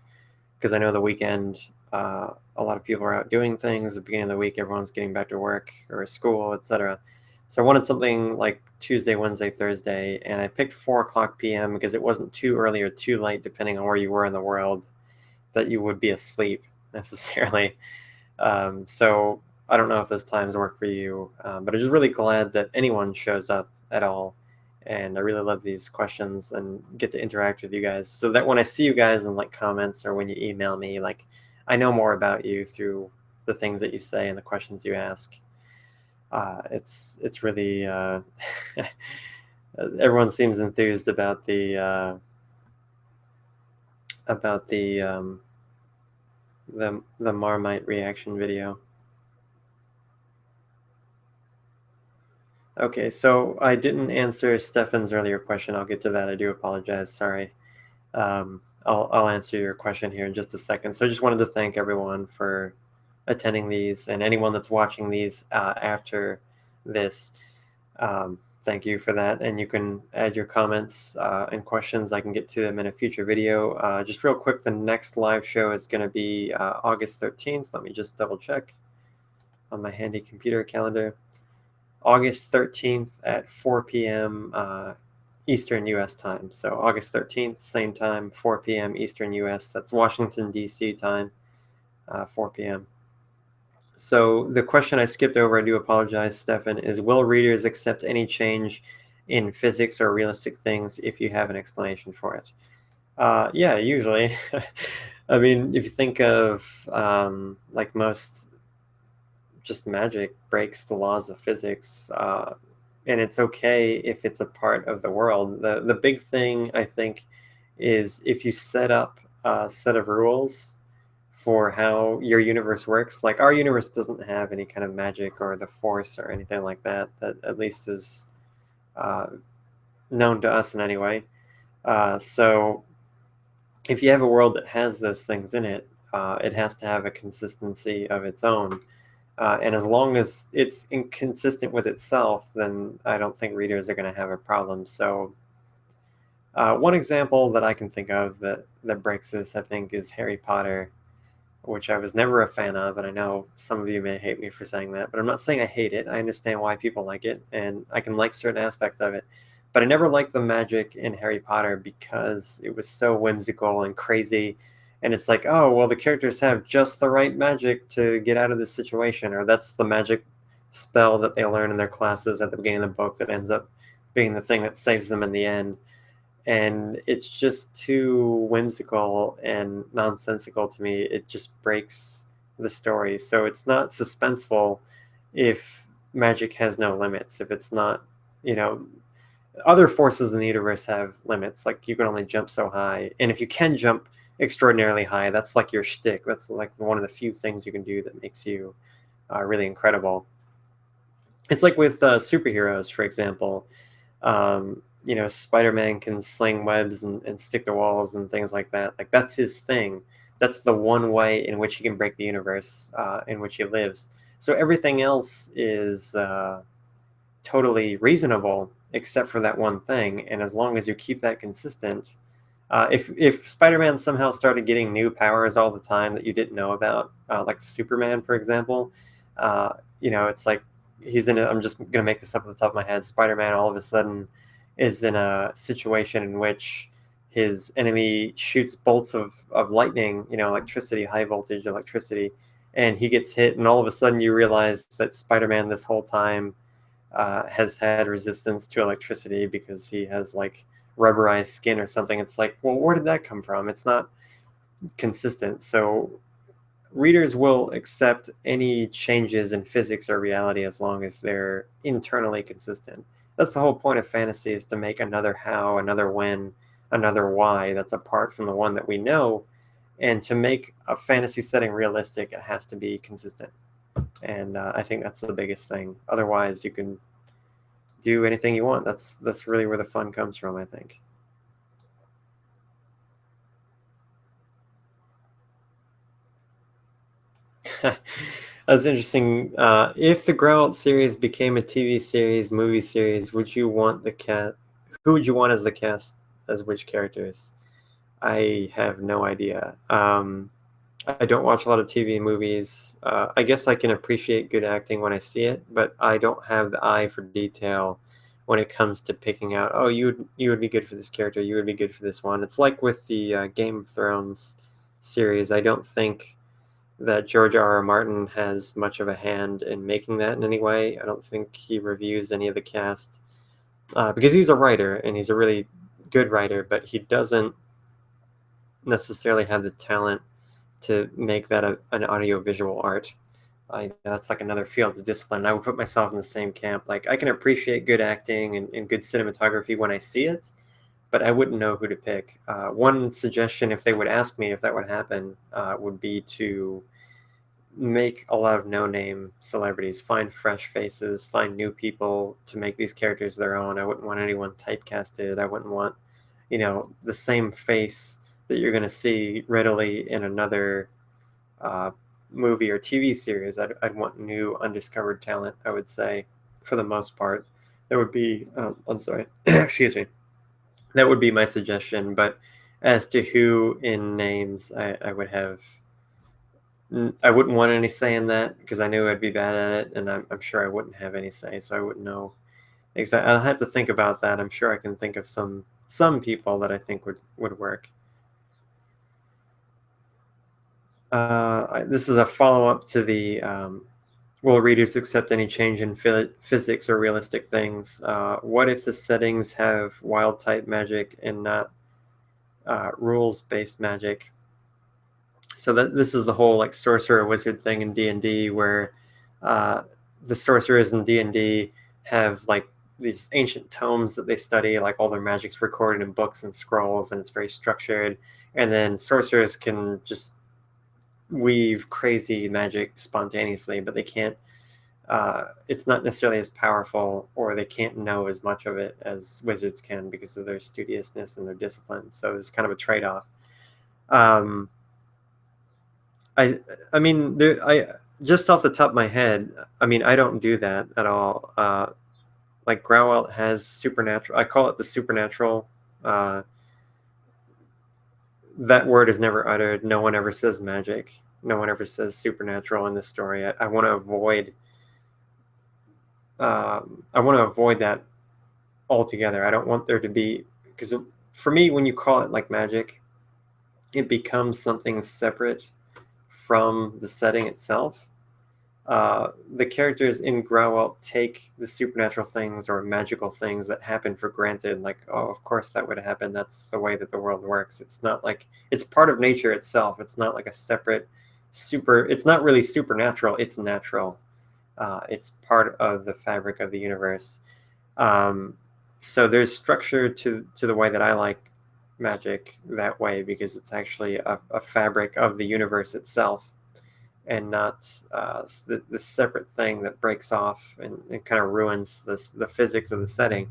because I know the weekend, a lot of people are out doing things. At the beginning of the week, everyone's getting back to work or school, etc. So I wanted something like Tuesday, Wednesday, Thursday, and I picked 4 o'clock p.m. because it wasn't too early or too late, depending on where you were in the world, that you would be asleep necessarily. So I don't know if those times work for you, but I'm just really glad that anyone shows up at all. And I really love these questions and get to interact with you guys so that when I see you guys in like comments or when you email me, like, I know more about you through the things that you say and the questions you ask. It's really everyone seems enthused about the Marmite reaction video. Okay, so I didn't answer Stefan's earlier question. I'll get to that. I do apologize. Sorry. I'll answer your question here in just a second. So I just wanted to thank everyone for attending these and anyone that's watching these after this. Thank you for that. And you can add your comments and questions. I can get to them in a future video. Just real quick, the next live show is going to be August 13th. Let me just double check on my handy computer calendar. August 13th at 4 p.m. Eastern U.S. time. So August 13th, same time, 4 p.m. Eastern U.S. That's Washington, D.C. time, 4 p.m. So the question I skipped over, I do apologize, Stefan, is will readers accept any change in physics or realistic things if you have an explanation for it? Yeah, usually. I mean, if you think of like most, just magic breaks the laws of physics, and it's okay if it's a part of the world. The big thing, I think, is if you set up a set of rules for how your universe works. Like, our universe doesn't have any kind of magic or the force or anything like that, that at least is uh, known to us in any way. So if you have a world that has those things in it, It has to have a consistency of its own. And as long as it's inconsistent with itself, then I don't think readers are going to have a problem. So, one example that I can think of that breaks this, I think, is Harry Potter, which I was never a fan of, and I know some of you may hate me for saying that, but I'm not saying I hate it. I understand why people like it, and I can like certain aspects of it. But I never liked the magic in Harry Potter because it was so whimsical and crazy. And it's like, oh, well, the characters have just the right magic to get out of this situation, or that's the magic spell that they learn in their classes at the beginning of the book that ends up being the thing that saves them in the end. And it's just too whimsical and nonsensical to me. It just breaks the story. So it's not suspenseful if magic has no limits. If it's not, you know, other forces in the universe have limits. Like you can only jump so high, and if you can jump extraordinarily high, that's like your shtick. That's like one of the few things you can do that makes you really incredible. It's like with superheroes, for example. Spider-Man can sling webs and stick to walls and things like that. Like that's his thing. That's the one way in which he can break the universe in which he lives. So everything else is totally reasonable except for that one thing. And as long as you keep that consistent, if Spider-Man somehow started getting new powers all the time that you didn't know about, like Superman, for example, it's like he's in. I'm just gonna make this up at the top of my head. Spider-Man all of a sudden is in a situation in which his enemy shoots bolts of lightning, electricity, high voltage electricity, and he gets hit, and all of a sudden you realize that Spider-Man this whole time has had resistance to electricity because he has like rubberized skin or something. It's like, well, where did that come from? It's not consistent. So readers will accept any changes in physics or reality as long as they're internally consistent. That's the whole point of fantasy, is to make another how, another when, another why that's apart from the one that we know. And to make a fantasy setting realistic, it has to be consistent. And I think that's the biggest thing. Otherwise, you can do anything you want. That's really where the fun comes from, I think. That's interesting. If the Grauwelt series became a TV series, movie series, would you want the cast? Who would you want as the cast as which characters? I have no idea. I don't watch a lot of TV and movies. I guess I can appreciate good acting when I see it, but I don't have the eye for detail when it comes to picking out. Oh, you would be good for this character. You would be good for this one. It's like with the Game of Thrones series. I don't think that George R. R. Martin has much of a hand in making that in any way. I don't think he reviews any of the cast because he's a writer and he's a really good writer, but he doesn't necessarily have the talent to make that an audio-visual art. That's like another field of discipline. I would put myself in the same camp. Like I can appreciate good acting and good cinematography when I see it, but I wouldn't know who to pick. One suggestion, if they would ask me if that would happen, would be to make a lot of no-name celebrities, find fresh faces, find new people to make these characters their own. I wouldn't want anyone typecasted. I wouldn't want, the same face that you're going to see readily in another uh, movie or TV series. I'd want new, undiscovered talent, I would say, for the most part. That would be, I'm sorry, excuse me. That would be my suggestion. But as to who in names, I would have I wouldn't want any say in that because I knew I'd be bad at it, and I'm sure I wouldn't have any say, so I wouldn't know exactly. I'll have to think about that. I'm sure I can think of some people that I think would work. This is a follow up to the will readers accept any change in physics or realistic things? What if the settings have wild type magic and not rules based magic? So that this is the whole like sorcerer wizard thing in D&D, where uh, the sorcerers in D&D have like these ancient tomes that they study, like all their magic's recorded in books and scrolls, and it's very structured. And then sorcerers can just weave crazy magic spontaneously, but they can't. It's not necessarily as powerful, or they can't know as much of it as wizards can because of their studiousness and their discipline. So there's kind of a trade-off. Um, I I mean, I just off the top of my head, I mean, I don't do that at all. Like Grauwelt has supernatural. I call it the supernatural. Uh, that word is never uttered. No one ever says magic. No one ever says supernatural in this story. I want to avoid. I want to avoid that altogether. I don't want there to be, because for me, when you call it like magic, it becomes something separate from the setting itself. The characters in Grauwelt take the supernatural things or magical things that happen for granted. Like, oh, of course that would happen. That's the way that the world works. It's not like it's part of nature itself. It's not like a separate super. It's not really supernatural. It's natural. It's part of the fabric of the universe. Um, so there's structure to the way that I like magic that way, because it's actually a fabric of the universe itself, and not the separate thing that breaks off and kind of ruins the physics of the setting.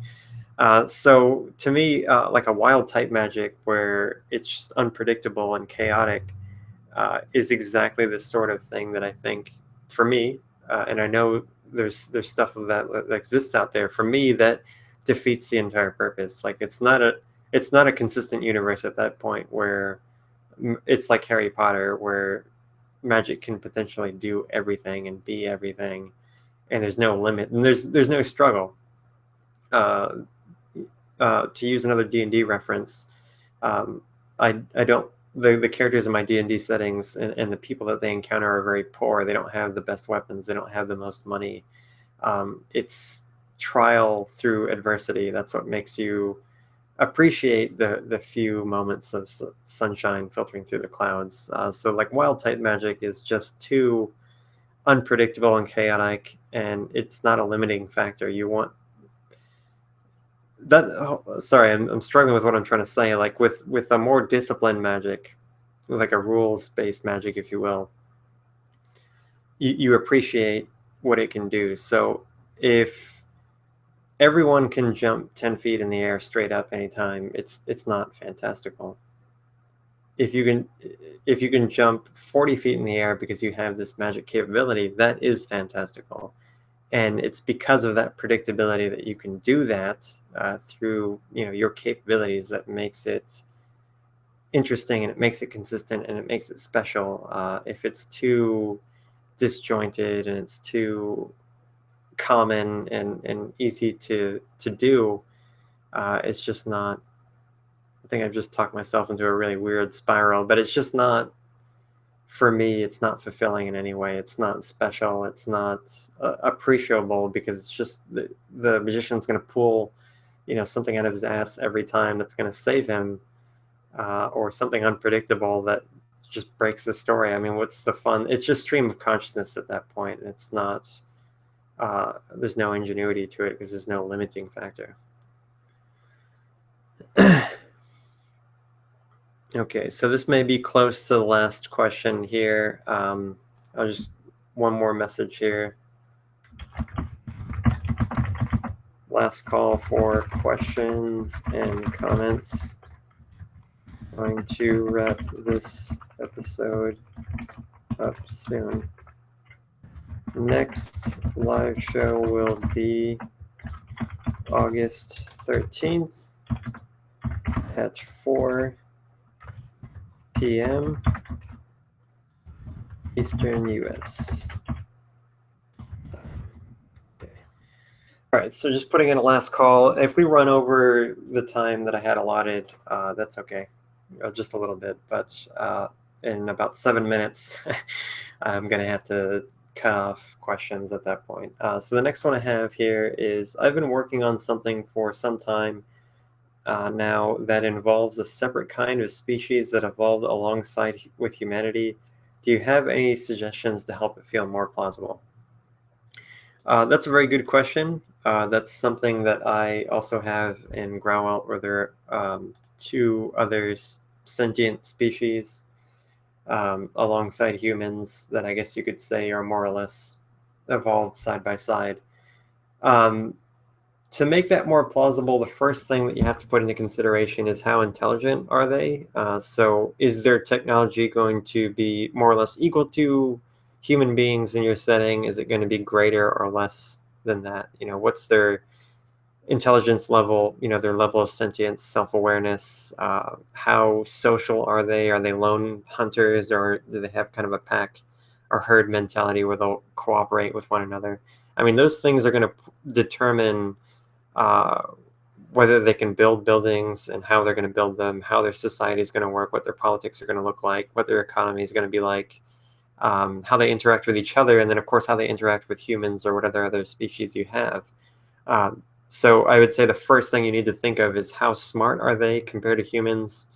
So to me, like a wild type magic where it's just unpredictable and chaotic is exactly the sort of thing that I think, for me, and I know there's stuff of that exists out there. For me, that defeats the entire purpose. Like it's not a consistent universe at that point where it's like Harry Potter, where magic can potentially do everything and be everything, and there's no limit and there's no struggle. Uh, to use another D&D reference, um, I don't the characters in my D&D settings and the people that they encounter are very poor. They don't have the best weapons. They don't have the most money. It's trial through adversity. That's what makes you appreciate the few moments of sunshine filtering through the clouds. So like wild type magic is just too unpredictable and chaotic, and it's not a limiting factor. You want that. Oh, sorry, I'm struggling with what I'm trying to say. Like with a more disciplined magic, like a rules based magic, if you will, you appreciate what it can do. So if everyone can jump 10 feet in the air straight up anytime, it's not fantastical. If you can jump 40 feet in the air because you have this magic capability, that is fantastical. And it's because of that predictability that you can do that through your capabilities that makes it interesting, and it makes it consistent, and it makes it special. If it's too disjointed and it's too common and easy to do, it's just not. I think I've just talked myself into a really weird spiral, but it's just not, for me, it's not fulfilling in any way. It's not special. It's not appreciable, because it's just the magician's going to pull, something out of his ass every time that's going to save him, or something unpredictable that just breaks the story. I mean, what's the fun? It's just stream of consciousness at that point. It's not. There's no ingenuity to it because there's no limiting factor. Okay, so this may be close to the last question here. I'll just one more message here. Last call for questions and comments. I'm going to wrap this episode up soon. Next live show will be August 13th at 4 p.m. Eastern US. Okay. All right, so just putting in a last call. If we run over the time that I had allotted, that's okay, just a little bit. But in about 7 minutes, I'm going to have to cut off questions at that point. So the next one I have here is, I've been working on something for some time now that involves a separate kind of species that evolved alongside with humanity. Do you have any suggestions to help it feel more plausible? That's a very good question. That's something that I also have in Grauwelt, where there are two other sentient species alongside humans that I guess you could say are more or less evolved side by side. To make that more plausible, the first thing that you have to put into consideration is how intelligent are they? So is their technology going to be more or less equal to human beings in your setting? Is it going to be greater or less than that? What's their intelligence level, their level of sentience, self-awareness? How social are they? Are they lone hunters, or do they have kind of a pack or herd mentality where they'll cooperate with one another? I mean, those things are going to determine uh, whether they can build buildings and how they're going to build them, how their society is going to work, what their politics are going to look like, what their economy is going to be like, how they interact with each other, and then, of course, how they interact with humans or whatever other species you have. So I would say the first thing you need to think of is how smart are they compared to humans,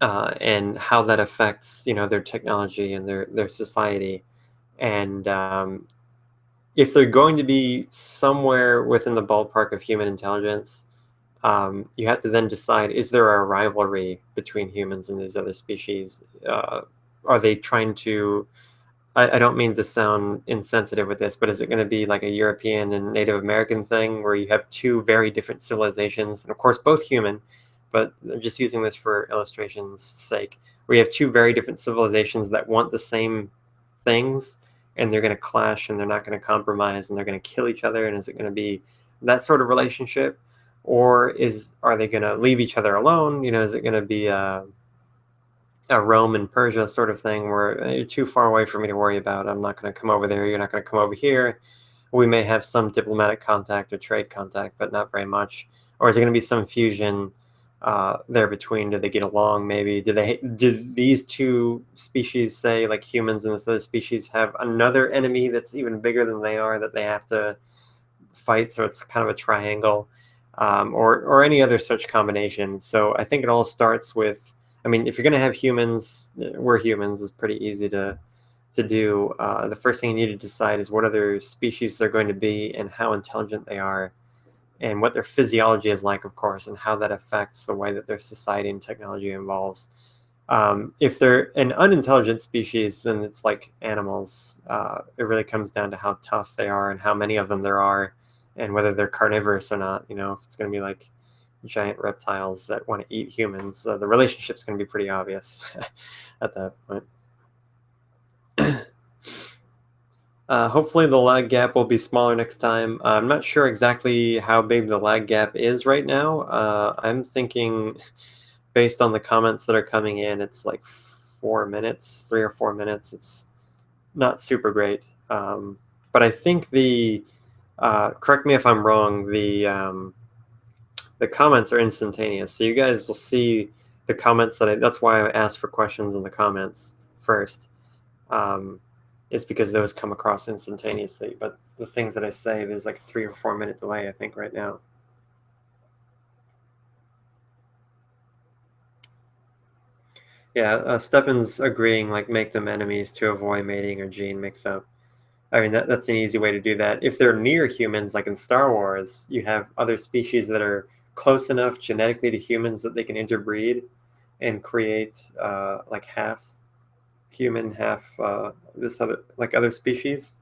and how that affects, their technology and their society. And if they're going to be somewhere within the ballpark of human intelligence, you have to then decide, is there a rivalry between humans and these other species? Are they trying to, I don't mean to sound insensitive with this, but is it going to be like a European and Native American thing where you have two very different civilizations, and of course both human, but I'm just using this for illustration's sake, where you have two very different civilizations that want the same things, and they're going to clash and they're not going to compromise and they're going to kill each other? And is it going to be that sort of relationship, or are they going to leave each other alone? Is it going to be a Rome and Persia sort of thing where you're too far away for me to worry about? I'm not going to come over there. You're not going to come over here. We may have some diplomatic contact or trade contact, but not very much. Or is it going to be some fusion there between? Do they get along? Maybe do these two species, say like humans and this other species, have another enemy that's even bigger than they are that they have to fight? So it's kind of a triangle, or any other such combination. So I think it all starts with, I mean, if you're going to have humans, we're humans, is pretty easy to do. The first thing you need to decide is what other species they're going to be and how intelligent they are, and what their physiology is like, of course, and how that affects the way that their society and technology evolves. If they're an unintelligent species, then it's like animals. It really comes down to how tough they are and how many of them there are, and whether they're carnivorous or not. If it's going to be like giant reptiles that want to eat humans, the relationship's going to be pretty obvious at that point. Hopefully the lag gap will be smaller next time. I'm not sure exactly how big the lag gap is right now. I'm thinking, based on the comments that are coming in, it's like 4 minutes, 3 or 4 minutes. It's not super great. But I think correct me if I'm wrong, the comments are instantaneous. So you guys will see the comments that's why I asked for questions in the comments first. Is because those come across instantaneously. But the things that I say, there's like a 3 or 4 minute delay, I think, right now. Yeah, Stefan's agreeing, like, make them enemies to avoid mating or gene mix-up. I mean, that's an easy way to do that. If they're near humans, like in Star Wars, you have other species that are close enough genetically to humans that they can interbreed and create like half human, half this other, like other species.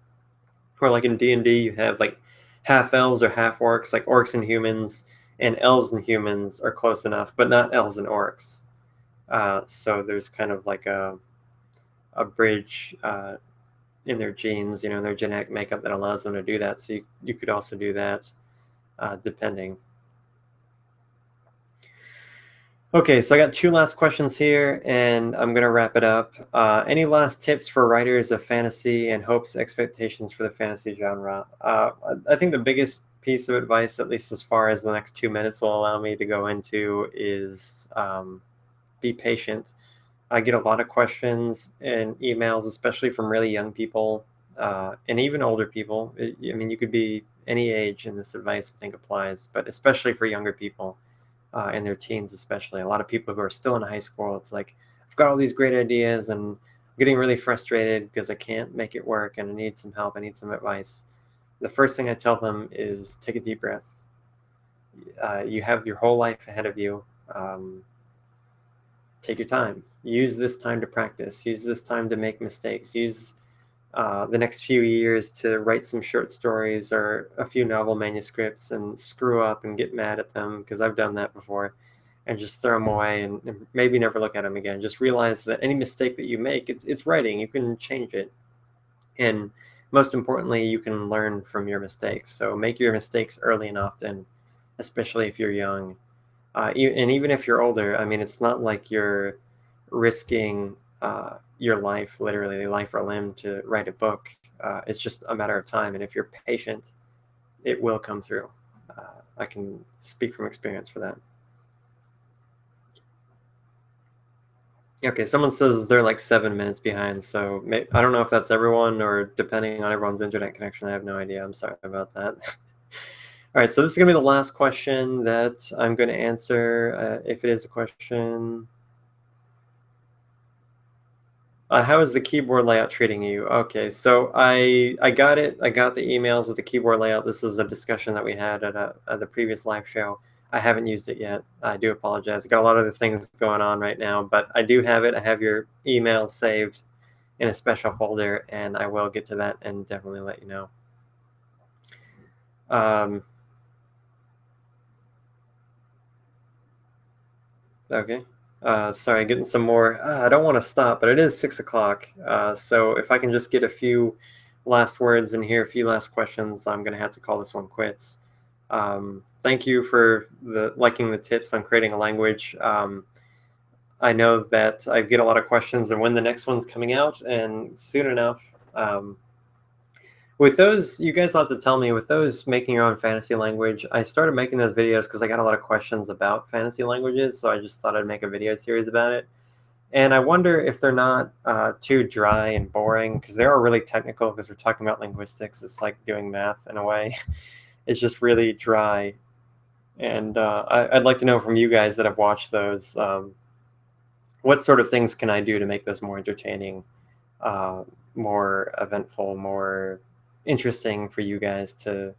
Or like in D&D, you have like half elves or half orcs, like orcs and humans, and elves and humans are close enough, but not elves and orcs. So there's kind of like a bridge in their genes, in their genetic makeup that allows them to do that. So you could also do that depending. Okay, so I got two last questions here, and I'm going to wrap it up. Any last tips for writers of fantasy and hopes, expectations for the fantasy genre? I think the biggest piece of advice, at least as far as the next 2 minutes will allow me to go into, is be patient. I get a lot of questions and emails, especially from really young people, and even older people. I mean, you could be any age, and this advice I think applies, but especially for younger people. In their teens, especially. A lot of people who are still in high school, it's like, I've got all these great ideas and I'm getting really frustrated because I can't make it work and I need some help. I need some advice. The first thing I tell them is take a deep breath. You have your whole life ahead of you. Take your time. Use this time to practice. Use this time to make mistakes. Use the next few years to write some short stories or a few novel manuscripts and screw up and get mad at them, because I've done that before, and just throw them away and maybe never look at them again. Just realize that any mistake that you make, it's writing. You can change it. And most importantly, you can learn from your mistakes. So make your mistakes early and often, especially if you're young. And even if you're older, I mean, it's not like you're risking your life, literally life or limb, to write a book. It's just a matter of time. And if you're patient, it will come through. I can speak from experience for that. Okay, someone says they're like 7 minutes behind, so I don't know if that's everyone or depending on everyone's internet connection. I have no idea. I'm sorry about that. All right, so this is going to be the last question that I'm going to answer, if it is a question. How is the keyboard layout treating you? Okay, so I got it. I got the emails with the keyboard layout. This is a discussion that we had at the previous live show. I haven't used it yet. I do apologize. I got a lot of other things going on right now, but I do have it. I have your email saved in a special folder, and I will get to that and definitely let you know. Okay. Sorry, getting some more. I don't want to stop, but it is 6 o'clock. So if I can just get a few last words in here, a few last questions, I'm going to have to call this one quits. Thank you for liking the tips on creating a language. I know that I get a lot of questions on when the next one's coming out, and soon enough. With those, you guys have to tell me, with those making your own fantasy language, I started making those videos because I got a lot of questions about fantasy languages, so I just thought I'd make a video series about it. And I wonder if they're not too dry and boring, because they are really technical, because we're talking about linguistics. It's like doing math in a way. It's just really dry. And I'd like to know from you guys that have watched those, what sort of things can I do to make those more entertaining, more eventful, more interesting for you guys to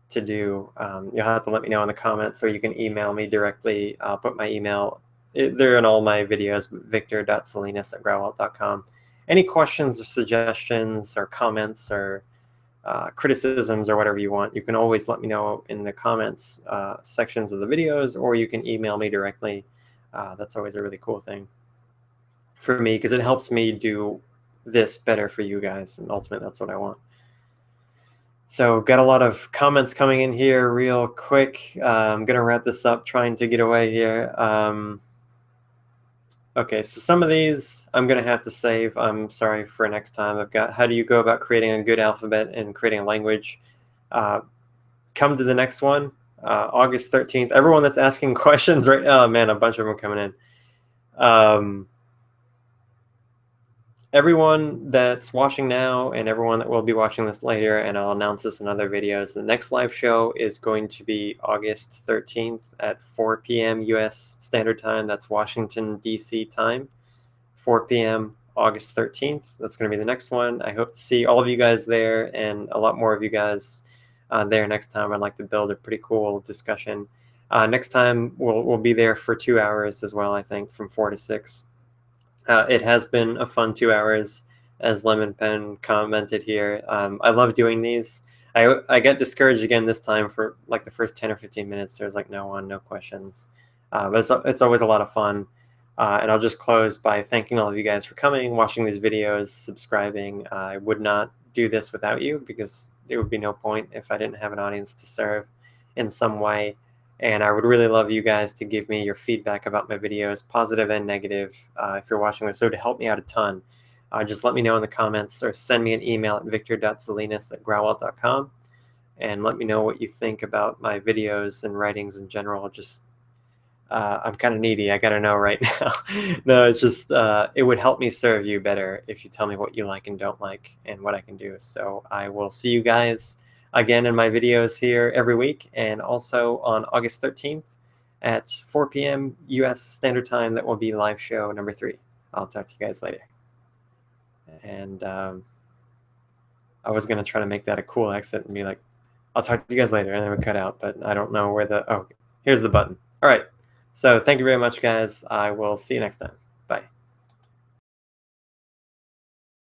do. You'll have to let me know in the comments, or you can email me directly. I'll put my email. They're in all my videos, victor.salinas@grauwelt.com. Any questions or suggestions or comments or criticisms or whatever you want, you can always let me know in the comments sections of the videos, or you can email me directly. That's always a really cool thing for me, because it helps me do this better for you guys, and ultimately that's what I want. So got a lot of comments coming in here real quick. I'm gonna wrap this up, trying to get away here. Okay, so some of these I'm gonna have to save. I'm sorry for next time. I've got how do you go about creating a good alphabet and creating a language. Come to the next one, August 13th. Everyone that's asking questions right now, oh man, a bunch of them coming in. Everyone that's watching now and everyone that will be watching this later, and I'll announce this in other videos, the next live show is going to be August 13th at 4 p.m. U.S. Standard Time. That's Washington, D.C. time, 4 p.m. August 13th. That's going to be the next one. I hope to see all of you guys there, and a lot more of you guys there next time. I'd like to build a pretty cool discussion. Next time, we'll be there for 2 hours as well, I think, from 4 to 6. It has been a fun 2 hours, as Lemon Pen commented here. I love doing these. I got discouraged again this time for like the first 10 or 15 minutes. There's like no questions. But it's always a lot of fun. And I'll just close by thanking all of you guys for coming, watching these videos, subscribing. I would not do this without you, because there would be no point if I didn't have an audience to serve in some way. And I would really love you guys to give me your feedback about my videos, positive and negative, if you're watching this. So to help me out a ton, just let me know in the comments, or send me an email at victor.salinas@grauwelt.com, and let me know what you think about my videos and writings in general. Just I'm kind of needy. I got to know right now. No, it's just it would help me serve you better if you tell me what you like and don't like, and what I can do. So I will see you guys again in my videos here every week, and also on August 13th at 4 p.m. U.S. Standard Time. That will be live show number 3. I'll talk to you guys later. And I was going to try to make that a cool exit and be like, I'll talk to you guys later, and then we cut out, but I don't know where oh, here's the button. All right. So thank you very much, guys. I will see you next time.